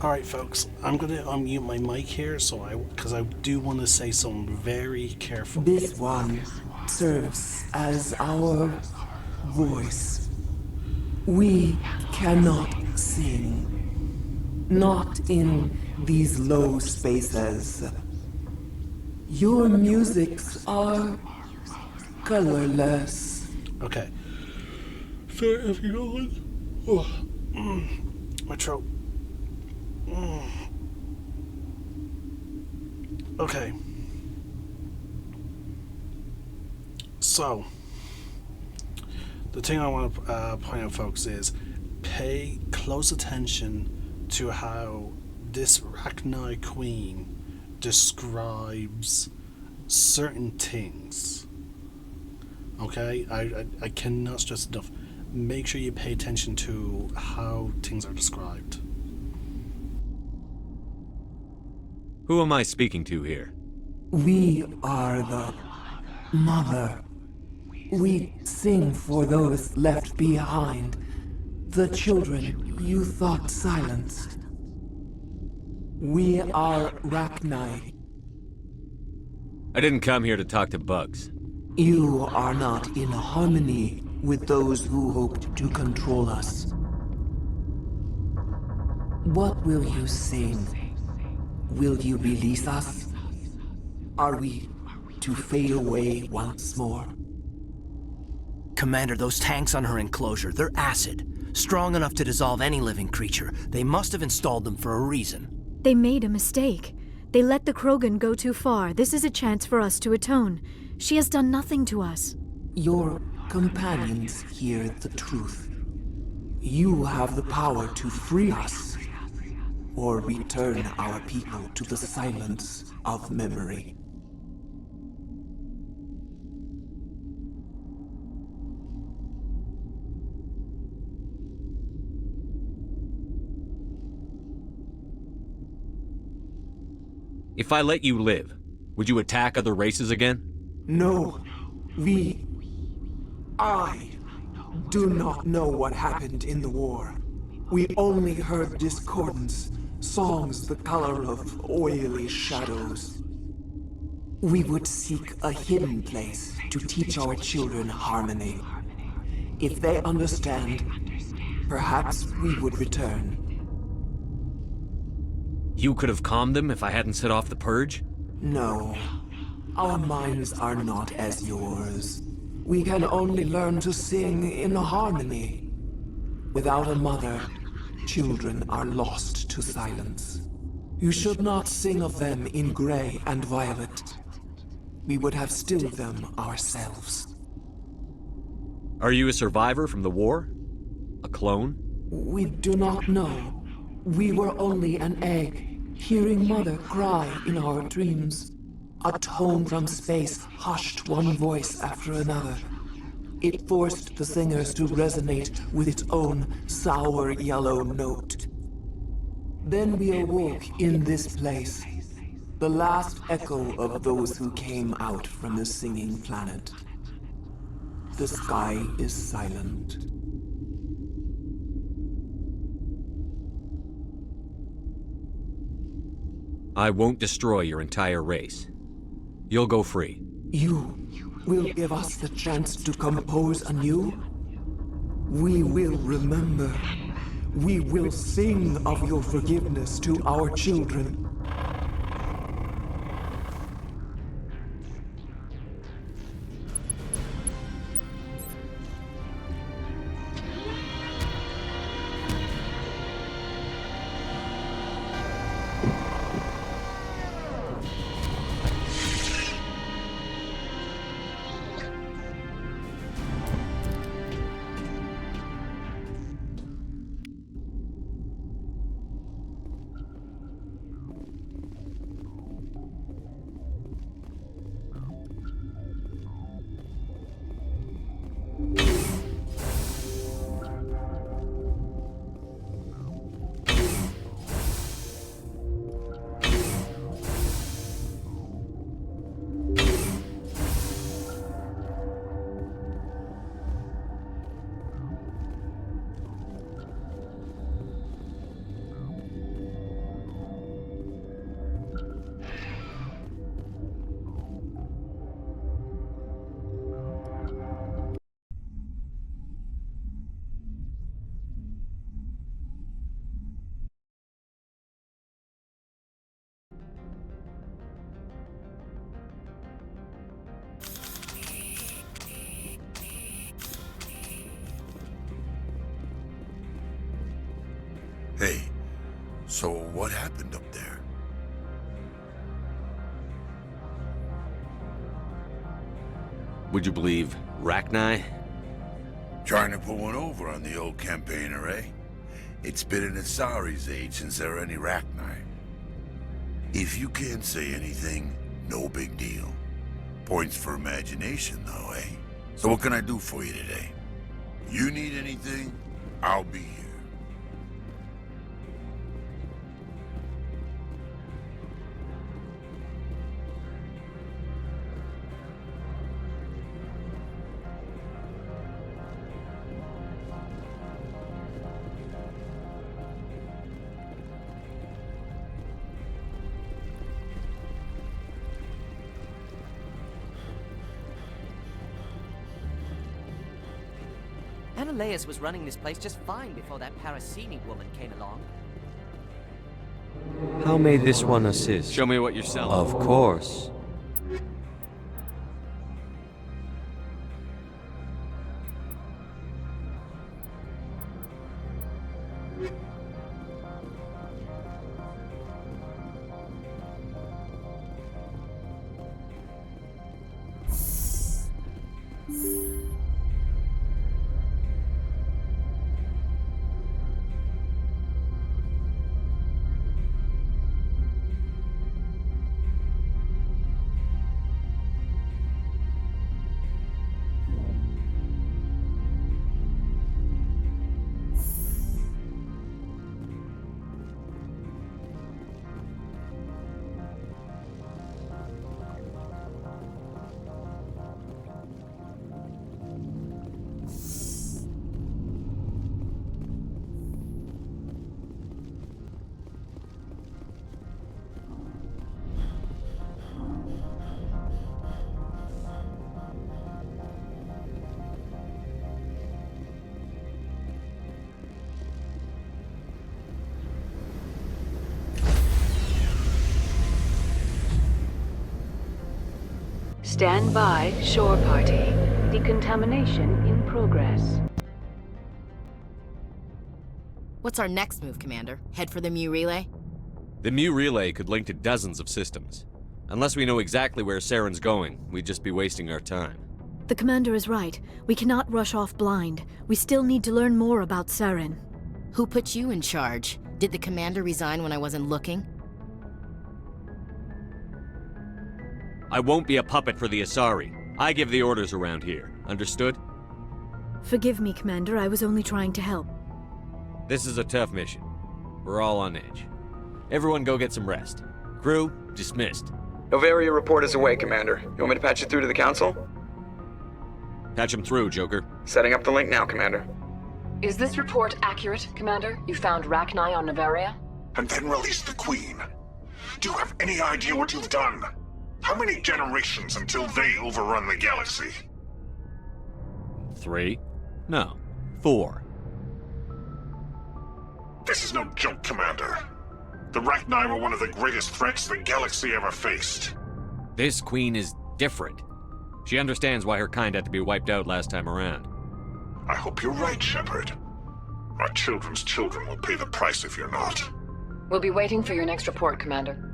Alright folks, I'm gonna unmute my mic here because I do want to say something very careful. This one serves as our voice. We cannot sing. Not in these low spaces. Your musics are colorless. Okay. Sorry if you going. Oh. My throat. Okay. So, the thing I want to point out, folks, is pay close attention to how this Rachni Queen describes certain things. Okay? I cannot stress enough. make sure you pay attention to how things are described. Who am I speaking to here? We are the Mother. We sing for those left behind, the children you thought silenced. We are Rachni. I didn't come here to talk to bugs. You are not in harmony with those who hoped to control us. What will you sing? Will you release us? Are we to fade away once more? Commander, those tanks on her enclosure, they're acid. Strong enough to dissolve any living creature. They must have installed them for a reason. They made a mistake. They let the Krogan go too far. This is a chance for us to atone. She has done nothing to us. Your companions hear the truth. You have the power to free us, or return our people to the silence of memory. If I let you live, would you attack other races again? No, I do not know what happened in the war. We only heard discordance, songs the color of oily shadows. We would seek a hidden place to teach our children harmony. If they understand, perhaps we would return. You could have calmed them if I hadn't set off the purge? No. Our minds are not as yours. We can only learn to sing in harmony. Without a mother, children are lost to silence. You should not sing of them in gray and violet. We would have stilled them ourselves. Are you a survivor from the war? A clone? We do not know. We were only an egg, hearing Mother cry in our dreams. A tone from space hushed one voice after another. It forced the singers to resonate with its own sour yellow note. Then we awoke in this place, the last echo of those who came out from the singing planet. The sky is silent. I won't destroy your entire race. You'll go free. You will give us the chance to compose anew? We will remember. We will sing of your forgiveness to our children. Hey, so what happened up there? Would you believe Rachni? Trying to put one over on the old campaigner, eh? It's been an Asari's age since there were any Rachni. If you can't say anything, no big deal. Points for imagination, though, eh? So what can I do for you today? You need anything, I'll be here. Menelaus was running this place just fine before that Parasini woman came along. How may this one assist? Show me what you're selling. Of course. Stand by, shore party. Decontamination in progress. What's our next move, Commander? Head for the Mu Relay? The Mu Relay could link to dozens of systems. Unless we know exactly where Saren's going, we'd just be wasting our time. The Commander is right. We cannot rush off blind. We still need to learn more about Saren. Who put you in charge? Did the Commander resign when I wasn't looking? I won't be a puppet for the Asari. I give the orders around here. Understood? Forgive me, Commander. I was only trying to help. This is a tough mission. We're all on edge. Everyone go get some rest. Crew, dismissed. Novaria report is away, Commander. You want me to patch it through to the Council? Patch him through, Joker. Setting up the link now, Commander. Is this report accurate, Commander? You found Rachni on Novaria? And then released the Queen. Do you have any idea what you've done? How many generations until they overrun the galaxy? 3? No, 4. This is no joke, Commander. The Rachni were one of the greatest threats the galaxy ever faced. This Queen is different. She understands why her kind had to be wiped out last time around. I hope you're right, Shepard. Our children's children will pay the price if you're not. We'll be waiting for your next report, Commander.